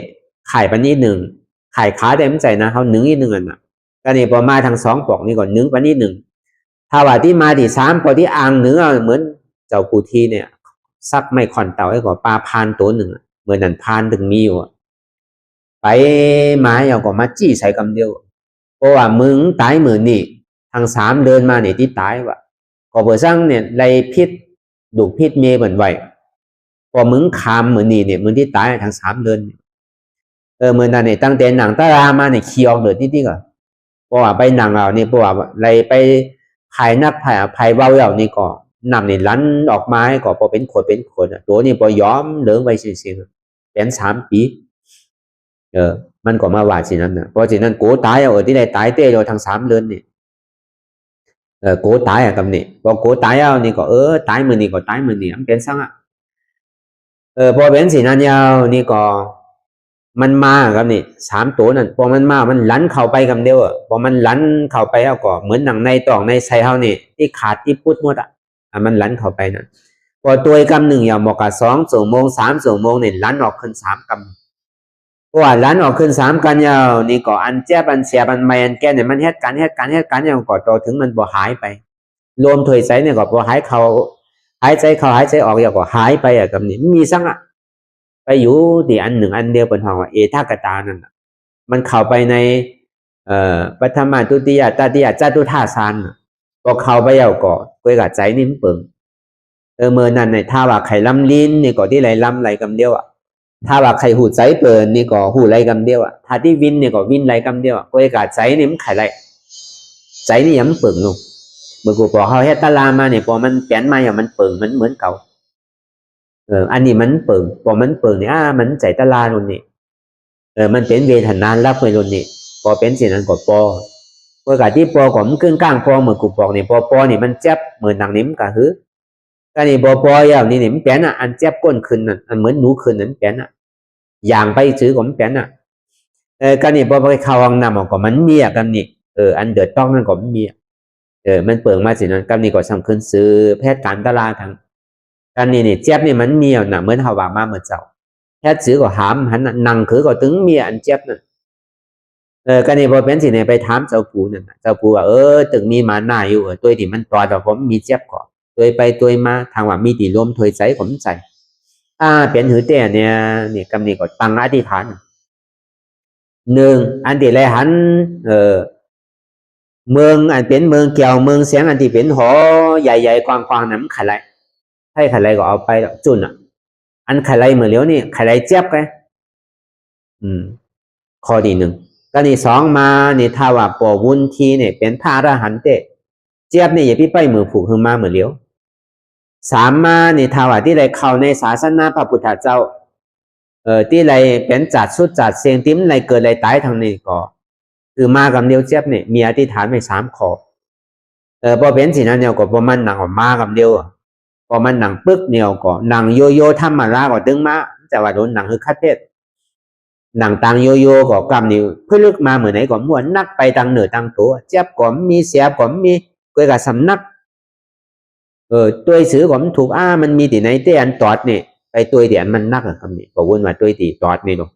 ไข่ปันนี้1ไข่ขาได้ไม่ใจนะเขา1 อีก 1อันก็นี่พอมาทาง2 ปอกนี่ก่อน1ปันนี้1ถ้าว่าที่มาที่3พอที่อ่าง1เหมือนเจ้าปูทีเนี่ยซักไม่ขอนเต่าให้ก่อปลาพานตัว1เหมือนนั่นพานถึงมีอยู่ไปมาเอาก็มาจี้ใส่กำเดียวเพราะว่ามึงตายมือนี่ทาง3เดินมาเนี่ยที่ตายวะก็เปิดสร้างเนี่ยไรพิษดุพิษเมย์เหมือนไว้พอมึงคามเหมือนนี่เนี่ยมึงที่ตายทาง3เดือนเหมือนนั่นเนี่ยตั้งแต่หนังตารามาเนี่ยขี้ออกเดือดนิดก่อนเพราะว่าไปหนังเราเนี่ยเพราะว่าไรไปภายนักภายเบาเรานี่ก็นำเนี่ยลันออกมาก็พอเป็นขวดตัวนี้พอย้อมเหลืองไปเสียงเป็น3 ปีมันก็มาว่าสินั้นนะเพราะฉะนั้นโกตายที่ใดตายเต้เราทาง3 เดือนนี่โกตายกับนี่พอโกตายนี่ก็ตายมือนี่ก็ตายมือนี่มันเป็นสังพอเป็นสินั้นยาวนี่ก็มันมากับนี่3 ตัวนั่นพอมันมามันลันเข้าไปกับเดียวพอมันลันเข้าไปก็เหมือนหนังในตองในไส้เฮานี่ที่ขาดที่พุดหมดมันลันเข้าไปนั่นพอตัวกำ1อย่างบอกกับ2 ชั่วโมง3 ชั่วโมงนี่ลันออกขึ้น3 กำเพราะว่าลันออกขึ้น3 กันยาวนี่ก็อันเจ็บอันเสียอันไม่อันแก่เนี่ยมันเหตุการณ์อย่างก่อตัวถึงมันบ่หายไปรวมถอยใส่เนี่ยก็บ่หายเขา หายใจเข้าหายใจออกอย่างก็หายไปกับนี่มีสังไปอยู่ที่อันหนึ่งอันเดียวเป็นห้องว่าเอทากตานั่นมันเข้าไปในปฐมทุติยตติยจตุธาฌานก็เข้าไปแล้วก็กวยกับใจนี่มันเปิงเมื่อนั้นในถ้าว่าไข่ล้ำลิ้นนี่ก็ที่ไรล้ำไรกำเดียวถ้าว่าไข่หูใจเปินนี่ก็หูไรกำเดียวถ้าที่วินนี่ก็วินไรกำเดียวกวยกับใจนี่มันไข่ไรใจนี่ยังเปิงลงเมื่อกูบอกเขาเฮ็ดตาลามาเนี่ยพอมันเปลี่ยนมาอย่างมันเปิงมันเหมือนเก่าอันนี้มันเปิงพอมันเปิงเนี่ยมันใจตาลาลงนี่มันเป็นเวทนารับไปลงนี่พอเป็นสิ่งนั้นก็พอเมื่อกี้ที่พอของมันกึ่งกลางพอเมื่อกูบอกเนี่ยพอเนี่ยมันเจ็บเหมือนหนังนิ้มกะหือก็นี่พออย่างนี้เนี่ยมันเปลี่ยนอันเจ็บก้นขึ้นอันเหมือนหนูขึ้นนั้นเปลี่ยนอย่างไปซื้อของเปลี่ยนก็นี่พอไปเข้าห้องน้ำก็มันมีกันนี่อันเดือดต้องนั่นก็มีมันเปิงมาสินั้นกันนี่ก็สำคัญซื้อแพทย์การตลาดทางกันนี่เจ็บนี่มันมีเหมือนเขาว่ามาเหมือนเจ้าแพทย์ซื้อก็หามหันนั่งคือก็ถึงมีอันเจ็บนั่นกันนี่พอเป็นสิเนี่ยไปถามเจ้าปู่นั่นเจ้าปู่ว่าถึงมีมาหน้าอยู่ตัวที่มันตอดผมมีเจ็บก่อนตัวไปตัวมาทางว่ามีตีรวมถอยใจผมใจเป็นหือแต่เนี่ยนี่กำนี่ก็ตั้งอธิษฐานหนึ่งอันที่ไรหันเมืองอันเป็นเมืองเกี่ยวเมืองเสียงอันที่เป็นหอใหญ่ๆกว้างๆนั้นไข่ไรให้ไข่ไรก็เอาไปจุนอันไข่ไรเหมือนเลี้ยวนี่ไข่ไรเจ็บไงข้อที่หนึ่งก็นี่สองมานี่ถ้าว่าปอวุ้นทีเนี่ยเป็นพระอรหันต์เจ็บนี่อย่าพี่ไปมือผูกขึ้นมาเหมือนเลี้ยวสามมานี่ถ้าว่าที่ไรเข้าในศาสนาพระพุทธเจ้าที่ไรเป็นจัดสุดจัดเสียงติ้มไรเกิดไรตายทางนี้ก็คือมากับเดียวเจ็บเนี่ยมีอธิษฐานไป3 ข้อพอเป็นสินั้นเนี่ยก็พอมันหนังออกมากับเดียวพอมันหนังปึ๊กเนี่ยก็หนังโยโย่ทำมาล่าก็ดึงมาแต่ว่าโดนหนังคือคัดเพศหนังตังโยโย่ก็กำนิ้วเพื่อลึกมาเหมือนไหนก็ม้วนนักไปตังเหนือตังตัวเจ็บก็มีเสียก็มีเกิดกับสำนักตัวสื่อก็มันถูกมันมีที่ไหนเตี้ยนตอดเนี่ยไปตัวเดียนมันนักคำนี้บอกว่ามาตัวตีตอดนี่ลง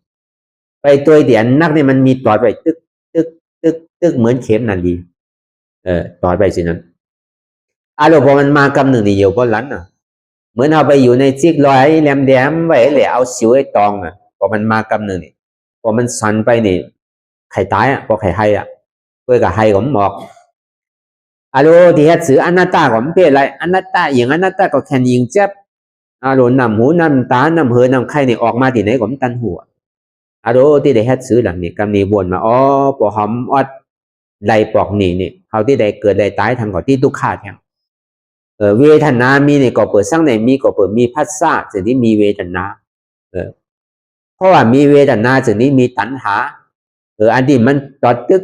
ไปตัวเดียนนักเนี่ยมันมีตอดไปตึกเหมือนเข็มนาลีตอดไปสินั้นเราพอมันมากำหนึ่งนี่อยู่บนหลังเหมือนเอาไปอยู่ในซิกลอยแหลมแดมไว้แหละเอาสิวไอ้ตองพอมันมากำหนึ่งนี่พอมันสันไปนี่ไข่ตายพอไข่ให้เพื่อกับให้ผมบอกที่ฮัดสื่ออนัตตาของเพศอะไรอนัตตาอย่างอนัตตาก็แค่ยิงเจ็บนำหูนำตานำเหือนำไข่นี่ออกมาที่ไหนผมตันหัวที่ได้ฮัดซื้อหลังนี่กำนี้วนมาปอหอมอดไล่ปอกนี่เขาที่ได้เกิดได้ตายทางก่อนที่ทุกขาดแห่งเวทนามีนี่ก็เปิดสร้างในมีก็เปิดมีพัสสะสิ่งที่มีเวทนาเพราะว่ามีเวทนาสิ่งนี้มีตัณหาอันที่มันตอดตึก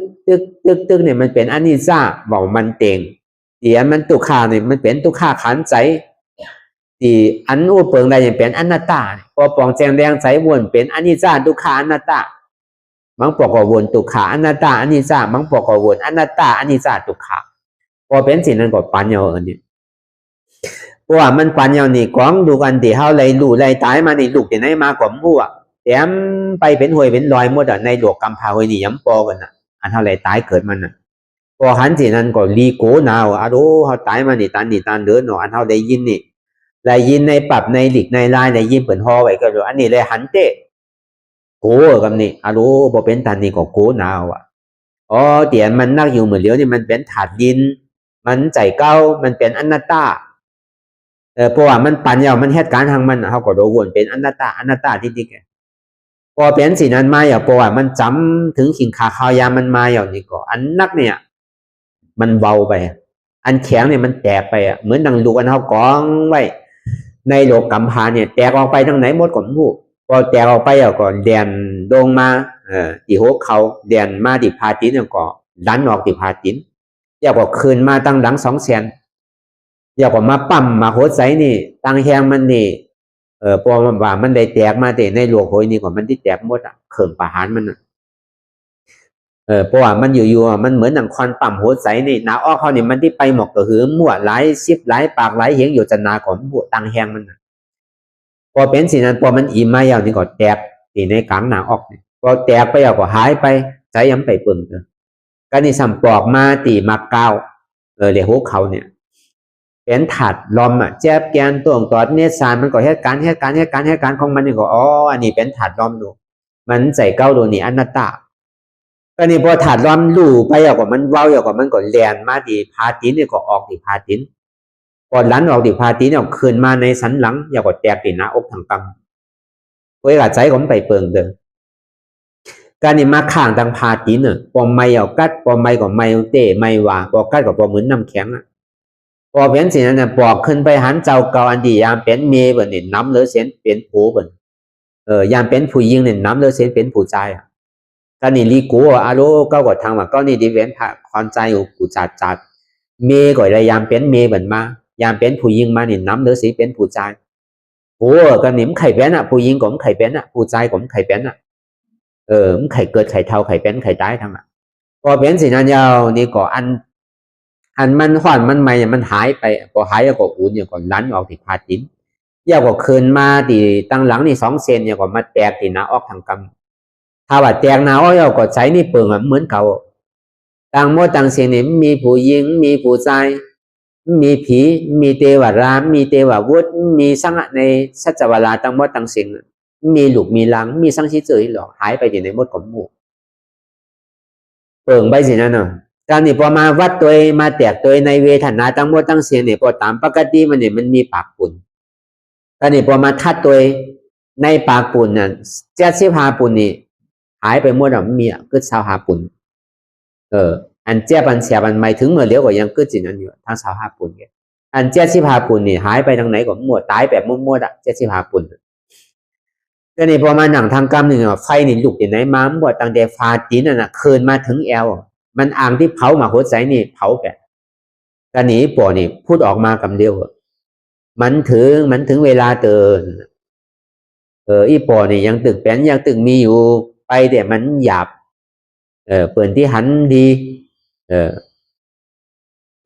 เนี่ยมันเป็นอนิจจาบอกมันเต็งเดี๋ยวมันตุขาเนี่ยมันเป็นตุขาขันใจที่อันอู้เปิงได้ยังเป็นอนัตตาพอปองแจงแดงใสวนเป็นอนิจจาตุขาอนัตตามังปอกวนตุขาอนัตตาอนิจจามังปอกวนอนัตตาอนิจจาตุขาพอเป็นสิ่งนั้นก็ปัญญาอันนี้เพราะว่ามันปัญญานี่กองดูกันที่เฮาเลยรู้เลยตายมานี่ลูกที่ไหนมาก่อมหัวแถมไปเป็นหวยเป็นลอยหมดในหลวกกำพาหวยนี่ย้ำปอกันอันเท่าไรตายเกิดมันพอหันสิ่งนั้นก็รีโกนาวเขาตายมานี่ตันเดินอันเท่าได้ยินนี่ได้ยินในปรับในหลีกในลายได้ยินเปิดฮอไว้ก็รู้อันนี้เลยหันโกกับนี่พอเป็นตันนี่ก็โกนาวเดี๋ยวมันนักอยู่เหมือนเลี้ยวนี่มันเป็นถาดดินมันใจเก้ามันเป็นอนัตตาเพราะว่ามันปัญญามันเหตุการณ์ทางมันเขาก็โดนเป็นอนัตตาที่ดิกพอเป็นสิ่งนั้นมาเพราะว่ามันจำถึงขิงขาข้าวยามันมาอย่างนี้ก็อันนักเนี่ยมันเบาไปอันแข็งเนี่ยมันแตกไปเหมือนดังลูกอันเขากองไว้ในโลกกำพาเนี่ยแตกออกไปทางไหนหมดก่อนหูพอแตกออกไปก่อนแดนโดงมาที่หัวเขาแดนมาที่พาตินก็ดันออกที่พาตินอยากก็คืนมาตั้งหลัง200,000อยากก็มาปั๊มมาโหดใสนี่ตั้งแหงมันนี่พอมันว่ามันได้แตกมาแต่ในหลวงโหยนี่ก็มันที่แตกหมดเขื่องประหารมันเพราะว่ามันอยู่มันเหมือนดังควันปั๊มโหดใสนี่หนาอ้อเขานี่มันที่ไปหมกก็คือมั่วหลายซิบหลายปากหลายเหียงอยู่จนาของบวตั้งแหงมันพอเป็นสิ่งนั้นพอมันอิ่มมาอย่างนี้ก็แตกที่ในกลางหนาออกพอแตกไปก็หายไปใจย้ำไปปึงก็นี่สัมปอกมาตีมาเก้าเรียกหัวเขาเนี่ย เป็นถาดลมแจ๊บแกนตัวตัวเนสานมันก็เหตุการณ์ของมันนี่ก็อ๋ออันนี้เป็นถาดลมดูมันใส่เก้าดูนี่อนัตตาก็นี่พอถาดลมลู่ไปอย่างกว่ามันเว้าอย่างกว่ามันก็แลนมาดีพาตินนี่ก็ออกดีพาตินพอหลันออกดีพาตินเนี่ยคืนมาในสันหลังอย่างก็แตกตีหน้าอกทางกำเวลาใจผมไปเปิงเด้อการนี่มาข้างทางพาตินเนี่ยปอมไม่เอากัดปอมไม่ก็ไม่เตะไม่ว่าปอกัดก็ปอเหมือนน้ำแข็งพอเป็นสิ่งนั้นเนี่ยปอกขึ้นไปหันเจ้าเก่าอันดียามเป็นเมย์แบบนี้น้ำเลือเส้นเป็นผู้แบบยามเป็นผู้ยิงเนี่ยน้ำเลือเส้นเป็นผู้ใจก็นี่ลีกูอาโลก็กดทางว่าก็นี่ดีเว้นความใจอยู่ผู้จัดเมย์ก็เลยยามเป็นเมย์แบบมายามเป็นผู้ยิงมาเนี่ยน้ำเลือสีเป็นผู้ใจโอ้ก็นี่มันไข่เป็นผู้ยิงก็มันไข่เป็นผู้ใจก็มันไข่เป็นมันไข่เกิดไข่เท่าไข่เป็นไข่ตายทั้งนั้นพอเป็นสิ่งนั้นยาวนี่ก็อันมันห่อนมันไม่มันหายไปพอหายก็อุ่นอย่างก่อนลันออกที่พาตินยาวก็คืนมาตีตั้งหลังนี่2 เซนอย่างก่อนมาแตกตีหน้าออกทางกำถ้าว่าแตกหน้าออกยาวก็ใช้นี่เปิงเหมือนเก่าต่างโมต่างเสียงนี่มีผู้หญิงมีผู้ชายมีผีมีเทวรามมีเทววุฒิมีสังในสัจวราต่างโมต่างเสียงมีหลุกมีลังมีสังชิเจยหรอหายไปอยู่ในหมดของหมู่เปิงไปสินั่นน่ะการนี่พอมาวัดตัวมาแตกตัวในเวทนาตั้งหมดตั้งเสียงเนี่ยพอตามปกติมันเนี่ยมันมีปากปุ่นการนี่พอมาทัดตัวในปากปุ่นน่ะ75 ปุ่นนี่หายไปหมดอ่ะมีก็25 ปุ่นอันเจ็บอันเสียบันไม่ถึงเมื่อเลี้ยวก็ยังก็จริงอันอยู่ทั้ง25 ปุ่นเนี่ยอัน75 ปุ่นนี่หายไปทางไหนก็หมดตายแบบมั่วๆอ่ะ75 ปุ่นก็นี่พอมาหนังทางกรรมหนึ่งไฟนี่ลุกอย่างไหนมาหมดตั้งแต่ฟาตีนน่ะคืนมาถึงแอลมันอ่างที่เผามาหัวใจนี่เผาแบบกันนี้ปอนี่พูดออกมาคำเดียวมันถึงเวลาเตือนอีปอนี่ยังตึกเป็นยังตึกมีอยู่ไปเดี๋ยวมันหยาบเปิดที่หันดี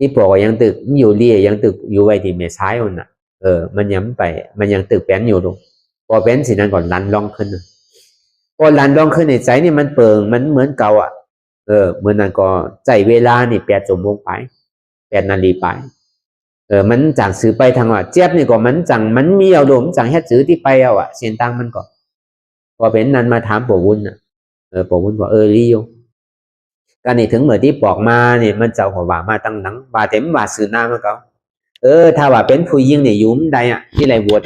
อีปอยังตึกอยู่เรียยังตึกอยู่ไว้ที่เมซ้ายคนน่ะมันย้ำไปมันยังตึกเป็นอยู่ตรงพอเป็นสิ่งนั้นก่อนลันลองขึ้นพอลันลองขึ้นในใจนี่มันเปิงมันเหมือนเก่าเหมือนนั้นก็ใจเวลานี่8 ชั่วโมงไป8 นาฬิกาไปมันจังซื้อไปทางว่าเจี๊ยบนี่ก็มันจังมันมีเอาดมจังเฮ็ดซื้อที่ไปเอาเสียนตังมันก็พอเป็นนั้นมาถามปู่วุ้นปู่วุ้นบอกรีอยู่การนี่ถึงเมื่อที่บอกมาเนี่ยมันเจ้าของว่ามาตั้งหนังว่าเต็มว่าซื้อหน้ามันก็ถ้าว่าเป็นผู้ยิงเนี่ยยุ่มใดที่ไรบวช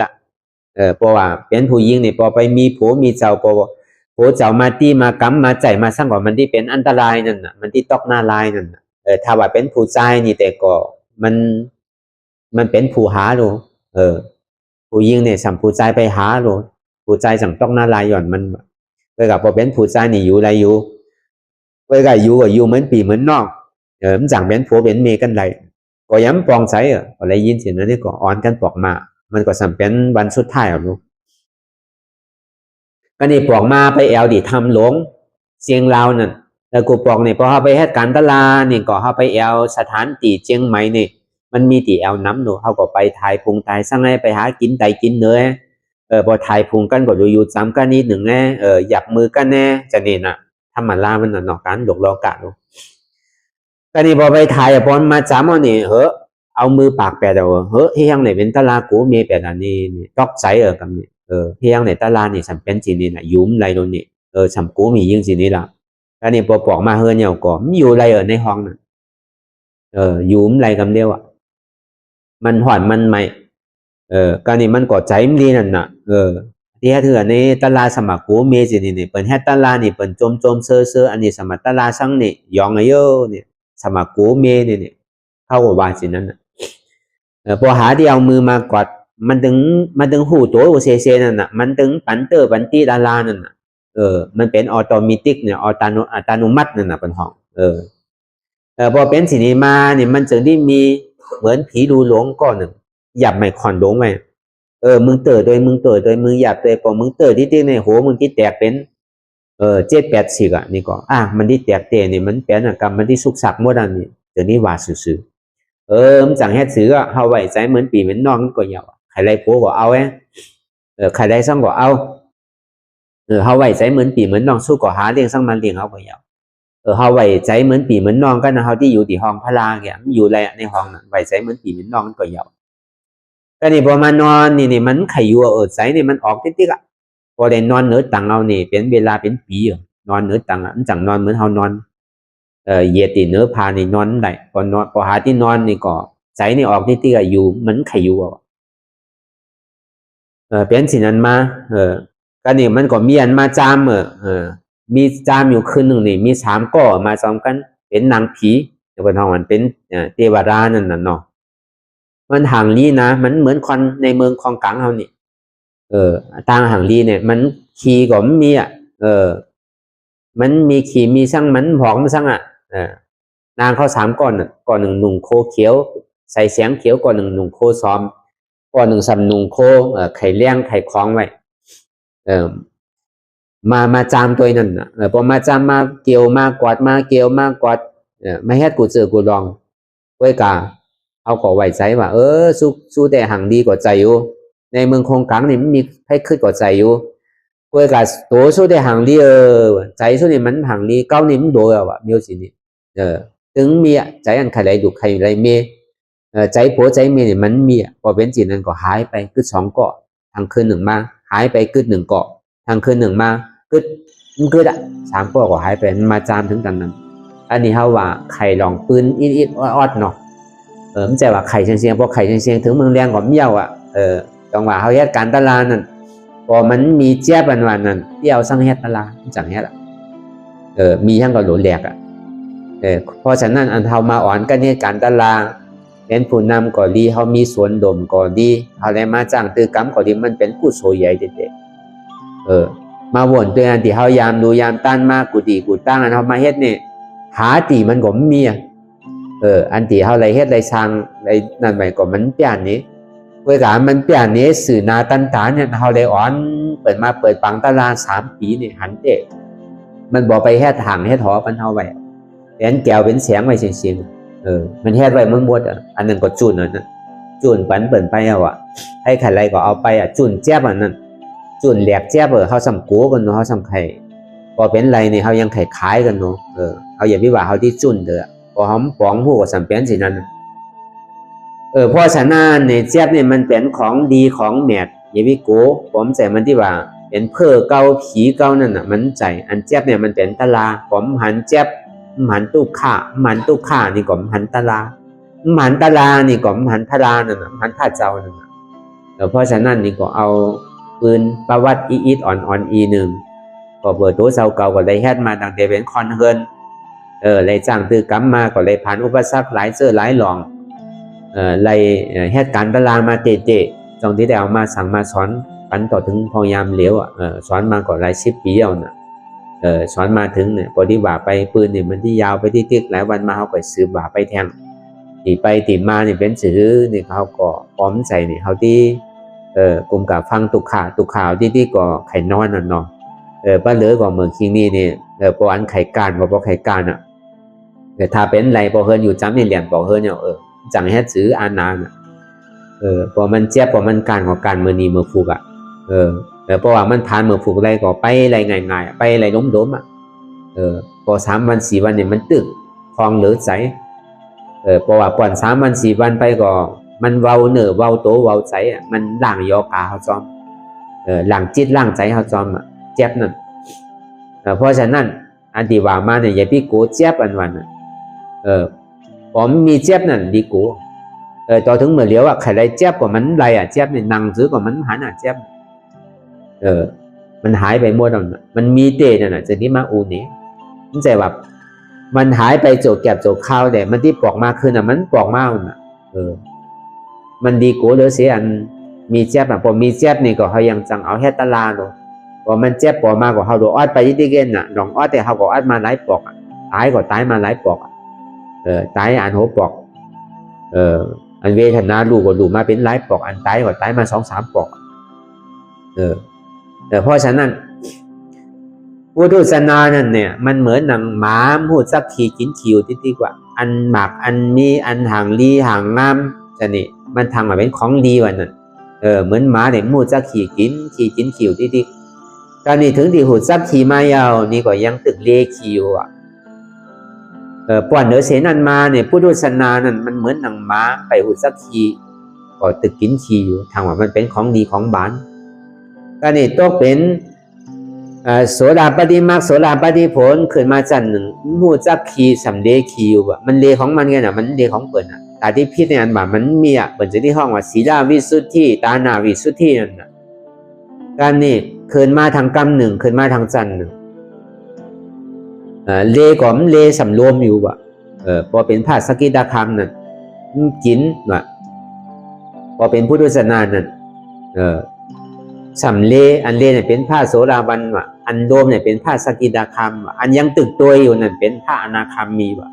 เพราะว่าเป็นผู้ยิงเนี่ยพอไปมีผัวมีเจ้าผัวเจ้ามาตีมากำมาใจมาสร้างว่ามันที่เป็นอันตรายนั่นน่ะมันที่ตอกหน้าลายนั่นถ้าว่าเป็นผู้ชายนี่แต่ก็มันเป็นผู้หาโลผู้ยิงเนี่ยสัมผู้ชายไปหาโลผู้ชายสั่งตอกหน้าลายหย่อนมันเวลาพอเป็นผู้ชายนี่อยู่ไรอยู่เวลาอยู่ก็อยู่เหมือนปีเหมือนนอกมันสั่งเป็นผัวเป็นเมียกันไรก็ย้ำปองใช้อะไรยินเสียงนั้นนี่ก็อ่อนกันปอกมามันก็สัมเป็นวันสุดท้ายลูกก็นี่ปอกมาไปแอลดิทำหลงเสียงลาวนั่นแล้วกูปอกเนี่ยพอเขาไปเหตุการณ์ตลานี่ก็เขาไปแอลสถานตีเชียงใหม่นี่มันมีตีแอลน้ำหนูเขาก็ไปถ่ายพุงถ่ายสั่งให้ไปหากินไตกินเนื้อพอถ่ายพุงกันก็อยู่ซ้ำกันนิดหนึ่งแน่หยับมือกันแน่จะนี่น่ะทำมันลามันน่ะนอกการหลอกล้อกะลูกก็นี่พอไปถ่ายพอมาจ้ำนี่เอามือปากแปดเฮียงไหนเป็นตลากูเมียแปดอันนี้ตอกใจกับนี่เฮียงไหนตลานี่สัมเป็นจีนี่น่ะยุ่มไรโดนนี่สัมกูมียิ่งจีนี่ละก็นี่พอปอกมาเฮือนเนี่ยก็มีอยู่ไรในห้องน่ะยุ่มไรกับเดียวมันหอนมันไม่ก็นี่มันก็ใจมันดีนั่นน่ะที่เถื่อในตลาสมัครกูเมียจีนี่เปิดแฮตตลานี่เปิดจมเซ่ออันนี้สมัครตลาสั่งนี่ยองเยอะนี่สมัครกูเมียนี่เข้ากับว่าสินั้นพอหาที่เอามือมากอดมันถึงหูตัวเซนั่นน่ะมันถึงปันตีดารานั่นน่ะมันเป็นออโตเมติกเนี่ยอัตโนมัตินั่นน่ะเป็นห้องพอเป็นสินีมาเนี่ยมันจึงได้มีเหมือนผีดูหลงก้อนหนึ่งหยับไม่คอนหลงไว้มึงเต๋อโดยมึงหยับโดยพอมึงเต๋อที่ในหัวมึงที่แตกเป็น7-8 สิกนี่ก็มันที่แตกเตะนี่มันเป็นกรรมมันที่สุกสักหมดอันนี้เดี๋ยวนี้ว่าซื่อมันจังเฮ็ดซื้อเฮาไว้ใจเหมือนปีเหมือนน้องก็เหยาใครไรผัวก็เอาใครไรสั่งก็เอาเฮาไว้ใจเหมือนปีเหมือนน้องสู้ก็หาเลี้ยงสั่งมันเลี้ยงเอาก็เหยา เฮาไหวใจเหมือนปีเหมือนน้องกันนะเฮาที่อยู่ที่ห้องพลาแกมันอยู่ไรในห้องน่ะไหวใจเหมือนปีเหมือนน้องก็ยาวก็นี่พอมานอนนี่มันไขอยู่ใจนี่มันออกติ๊กๆอ่ะพอได้นอนเนื้อตังเอานี่เป็นเวลาเป็นปีนอนเนื้อตังอ่ะมันจังนอนเหมือนเฮานอนเหยียดตีเนื้อพานี่นอนได้พอนอนพอหาที่นอนนี่ก็ใจนี่ออกติ๊กๆอ่ะอยู่มันไขอยู่เป็นสิ่งนั้นมาก็นี่มันก็มีอันมาจามมีจามอยู่คืนหนึ่งนี่มี3ก่อมาซ้อมกันเป็นนางผีเดี๋ยวเป็นห้องมันเป็นเทวดานั่นน่ะเนาะมันห่างลีนะมันเหมือนคนในเมืองคลองกลางเฮานี่ทางห่างลีเนี่ยมันขี่ก็มันมีมันมีขี่มีสั่งมันหอกมันสั่งนางเขา3ก่อนก่อนหนึ่งหนุ่งโคเขียวใส่เสียงเขียวก่อนหนึ่งหนุ่งโคซ้อมก่อนหนึ่งสำหนุ่งโคไข่เลี้ยงไข่คล้องไว้มาจามตัวนั่นพอมาจามมาเกี่ยวมากวาดมาเกี่ยวมากวาดไม่เฮ็ดกูเจอกูลองไว้กาเอาก็ไว้ใจว่าสู้แต่ห่างดีกว่าใจอยู่ในเมืองคงกลางนี่มันมีให้ขึ้นกว่าใจอยู่ไว้กาตัวสู้แต่ห่างดีใจสู้นี่มันห่างดีเก้านี่มันโดยว่ามีสินี่ถึงมีใจอันใครไรดูใครไรเมใจผัวใจเมียนี่มันมีพอเป็นจิตนั้นก็หายไปคือ2เกาะทางคืนหนึ่งมาหายไปคือ1เกาะทางคืนหนึ่งมากึดมันกึด3ก็หายไปมันมาจามถึงกันนั้นอันนี้เฮาว่าไข่ลองปืนอิดออดเนาะมันใจว่าไข่เชียงเพราะไข่เชียงถึงเมืองแรงก็เมี่ยวจังหวะเฮาเฮ็ดการตลาดนั่นพอมันมีเจี๊ยบวันนั้นที่เอาสั่งเฮ็ดตลาดจังเฮ็ดมีทั้งก็หลุดแหลกเพราะฉะนั้นอันเฮามาอ่อนกันเฮ็ดการตลาดเป็นผู้นำก็ดีเฮามีสวนดมก็ดีเฮาได้มาจ้างตือกรรมก็ดีมันเป็นผู้โสใหญ่เด็ดมาวนตัวอันที่เฮายามดูยามต้านมากกูดีกูตั้งอันเฮามาเฮ็ดนี่หาตีมันก็มีอันที่เฮาไรเฮ็ดไรสร้างไรนั่นหมายก็มันเปลี่ยนนี้เวลามันเปลี่ยนนี้สื่อนาตันตาเนี่ยเฮาได้อ่อนเปิดปังตลาด3 ปีนี่หันเตะมันบ่ไปเฮ็ดทางเฮ็ดหอมันเฮาไว้เป็นแก้วเป็นเสียงไว้เสียงมันเฮ็ดไว้เมืองหมดอันนั้นก็จุนนั่นจุนปันเปิ่นไปให้ใครไรก็เอาไปจุนแจ๊บอันนั้นจุนแหลกแจ๊บเฮาซ้ำกูกันเนาะเฮาซ้ำไข่พอเป็นไรนี่เฮายังไข่ขายกันเนาะเฮาอย่าวิว่าเฮาที่จุนพอหอมปองฮู้ก็ซ้ำเป็นสินั้นเพราะฉะนั้นเนี่ยแจ๊บนี่มันเป็นของดีของแมทอย่าวิโกผมใจมันที่ว่าเป็นเพ้อเก่าผีเก่านั่นน่ะมันใจอันแจ๊บเนี่ยมันเป็นตะลาผมหันแจ๊บหันตู้ข่ามันตู้ข่านี่ก็หันตะลาหันตะลานี่ก็หันทะลานั่นน่ะหันท่าเจ้านั่นน่ะเพราะฉะนั้นนี่ก็เอาปืนประวัติอีดอ่อนอีนึงก็เปิดตัวเสาเก่าก็ได้เฮ็ดมาตั้งแต่เป็นคอนเฮิรนเลยจ้างตือกรรมมาก็เลยผ่านอุปสรรคหลายหลายหลองเลยเฮ็ดการตารางมาเตะๆตรงที่ได้เอามาสั่งมาสอนปันต่อถึงพยายามเหลียวสอนมาก็หลาย10 ปีแล้วน่ะสอนมาถึงเนี่ยพอดีว่าไปปืนนี่มันที่ยาวไปที่ตึกหลายวันมาเฮาก็ซื้อบ่าไปแทงตีไปตีมานี่เป็นซื้อนี่เขาก็พร้อมใจนี่เฮาที่กลุ่มกับฟังตุข่าวที่ก็ไข่นอนน่ะเนาะป้าเหลือก็เมืองคิงนี่นี่ปออันไข่การบ่ไข่การอ่ะถ้าเป็นไรปอเฮิรนอยู่จำนี่เหรียญปอเฮิรนเนี่ยจังเฮ็ดซื้ออานานอ่ะพอมันเจ็บพอมันการของการมื้อนี้มื้อฟุกอ่ะเพราะว่ามันผ่านมื้อฟุกไรก็ไปไรง่ายๆไปไรล้มๆอ่ะพอ3 วัน 4 วันนี่มันตึกคลองเหลือใจเพราะว่าก่อน3 วัน 4 วันไปก็มันเว้าเนื้อเว้าโตเว้าใจอ่ะมันล้างยอกาเฮาจอมล้างจิตล้างใจเฮาจอมอ่ะเจ็บนั่นเพราะฉะนั้นอันที่ว่ามาเนี่ยอย่าพี่โกเจ็บอันวันผมมีเจ็บนั่นดีโกต่อถึงเมื่อเลี้ยวใครไรเจ็บกว่ามันไรเจ็บเนี่ยนั่งซื้อกว่ามันหันเจ็บมันหายไปหมดแล้วมันมีเตะนั่นจะที่มาอูนี่มันใจแบบมันหายไปโจกแก็บโจกข้าวแต่มันที่ปอกมาขึ้นมันปอกมามันดีโกเหลือเสียอันมีเจ็บพอมีเจ็บนี่ก็เขายังจังเอาแค่ตลาดพอมันเจ็บปอกมาก็เขาดูออดไปที่เกณฑ์ลองออดแต่เขาก็ออดมาหลายปอกตายก็ตายมาหลายปอกตายอันหัวปอกอันเวทนาลูกก็ลูกมาเป็นหลายปอกอันตายก็ตายมา2-3 ปอกเพราะฉะนั้นพุทธศาสนานั่นเนี่ยมันเหมือนหนังหมาพูดสักทีกินคิวที่กว่าอันหมักอันมีอันห่างลีห่างงามจะนี่มันทำมาเป็นของดีวันนั้นเหมือนหมาเนี่ยมูดสักขี่กินคิวที่การนี่ถึงที่หูดซักขี่มายาวนี่ก็ยังตึกเลคิว ป้อนเนื้อเสนันมาเนี่ยพุทธศาสนานั่นมันเหมือนหนังม้าไปอุสักขีก็ตึกกินขี้อยู่ทางว่ามันเป็นของดีของบานก็นี่ต้องเป็นโสดาปฏิมรรคโสดาปฏิผลขึ้นมาจันหนึ่งมูจักขีสำเดขีอยู่ว่ามันเลของมันไงน่ะมันเลของเปิดน่ะแต่ที่พิษในอันบ่ามันมีอ่ะเปิดจะที่ห้องว่าศีลาวิสุทธิตานาวิสุทธินั่นน่ะการนี่ขึ้นมาทางกรรมหนึ่งขึ้นมาทางจันหนึ่งเลก็มันเลสำรวมอยู่ว่ะพอเป็นพระสกิทาคามนั่นกินว่ะพอเป็นพุทธศาสนานั่นสำเลอันเลเนี่ยเป็นพระโสดาบันว่ะอันโดมเนี่ยเป็นพระสกิทาคามว่ะอันยังตึกตัวอยู่นั่นเป็นพระอนาคามีว่ะ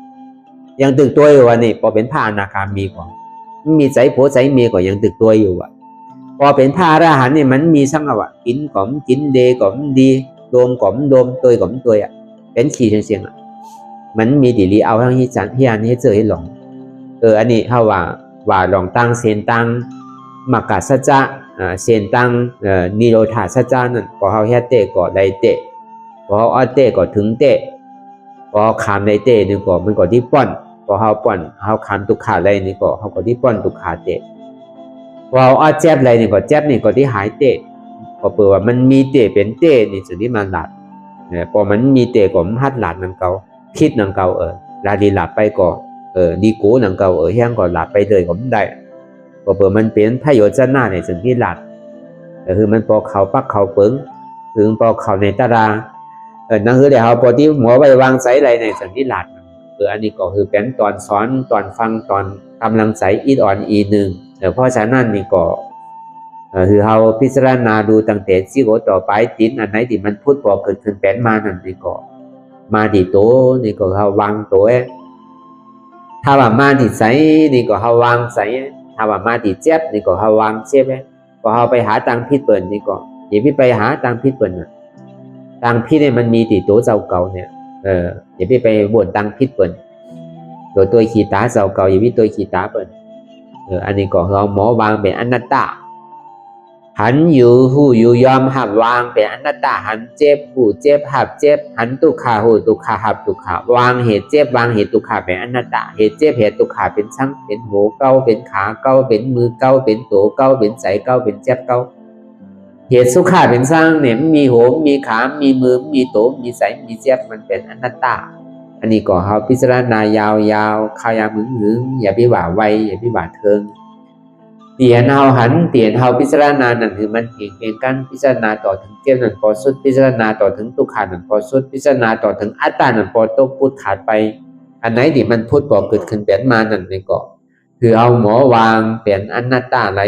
ยังตึกตัวอยู่ว่ะนี่พอเป็นพระอนาคามีกว่ามีใจโผใจเมียก็ยังตึกตัวอยู่ว่ะพอเป็นพระอรหันต์เนี่ยมันมีสังว่ะกินก่อมกินเลก่อมดีโดมก่อมโดมตัวก่อมตัวอ่ะเป็นขี้เสียงๆอ่ะมันมีดีลีเอาทั้งที่จันที่อันนี้เจอให้หลงอันนี้เขาว่าหลงตั้งเซนตั้งมักกะสัจจะเซนตั้งนิโรธาสัจจะนั่นพอเขาแค่เตะก็ได้เตะพอเขาเอาเตะก็ถึงเตะพอเขาขามได้เตะนี่ก็มันก็ที่ป้อนพอเขาป้อนเขาขามตุกขาอะไรนี่ก็เขาก็ที่ป้อนตุกขาเตะพอเขาเอาเจ็บอะไรนี่ก็เจ็บนี่ก็ที่หายเตะพอเปิดว่ามันมีเตะเป็นเตะนี่สุดที่มันหลัดพอมันมีเตะก็มันหัดหลัดนั่นเกาคิดนั่นเกาลาดีหลับไปก็ดีกูนั่นเกาแห้งก็หลับไปเลยก็ไม่ได้พอเปิดมันเป็นพโยชน์หน้าในสิ่งที่หลัดคือมันพอเขาปักเขาเปิงถึงพอเขาในตารางนั่นคือเดี๋ยวเขาพอที่หมอไปวางใจอะไรในสิ่งที่หลัดอันนี้ก็คือเป็นตอนสอนตอนฟังตอนกำลังใจอีดอ่อนอีหนึ่งเพราะฉะนั้นนี่ก็คือเขาพิจารณาดูตั้งแต่ที่โกต่อไปติดอันไหนที่มันพูดพอเกิดขึ้นเป็นมานั่นนี่ก็มาที่โตนี่ก็เขาวางโตถ้าว่ามาที่ใสนี่ก็เขาวางใสถ้าว่ามาที่เจ็บนี่ก็เขาวางเจ็บก็เขาไปหาตังพิษเปิดนี่ก็อย่าไปหาตังพิษเปิดนะตังพิษเนี่ยมันมีที่โตเจ้าเก่าเนี่ยอย่าไปบ่นตังพิษเปิดตัวขีตาเจ้าเก่าอย่าไปตัวขีตาเปิดอันนี้ก็เขาหมอวางเป็นอนัตตาหันอยู่หูอยู่ยอมหับวางเป็นอนัตตาหันเจ็บหูเจ็บหับเจ็บหันตุกขาหูตุกขาหับตุกขาวางเหตุเจ็บวางเหตุตุกขาเป็นอนัตตาเหตุเจ็บเหตุตุกขาเป็นช่างเป็นหัวเก้าเป็นขาเก้าเป็นมือเก้าเป็นตัวเก้าเป็นใจเก้าเป็นเจ็บเก้าเหตุสุขาเป็นช่างเนี่ยมีหัวมีขามีมือมีตัวมีใจมีเจ็บมันเป็นอนัตตาอันนี้ก็เขาพิจารณายาวๆข้าวยามึงอย่าไปว่าไวอย่าไปว่าเทิงเตียนเฮาหันเตียนเฮาพิจารณานั่นคือมันเพียงกันพิจารณาต่อถึงเกี่ยวนั่นพอสุดพิจารณาต่อถึงตุกขานั่นพอสุดพิจารณาต่อถึงอัตตานั่นพอตกพูดขาดไปอันไหนที่มันพูดบอกเกิดขึ้นเป็นมานั่นนี่ก็คือเอาหมอวางเป็นอนัตตาไหล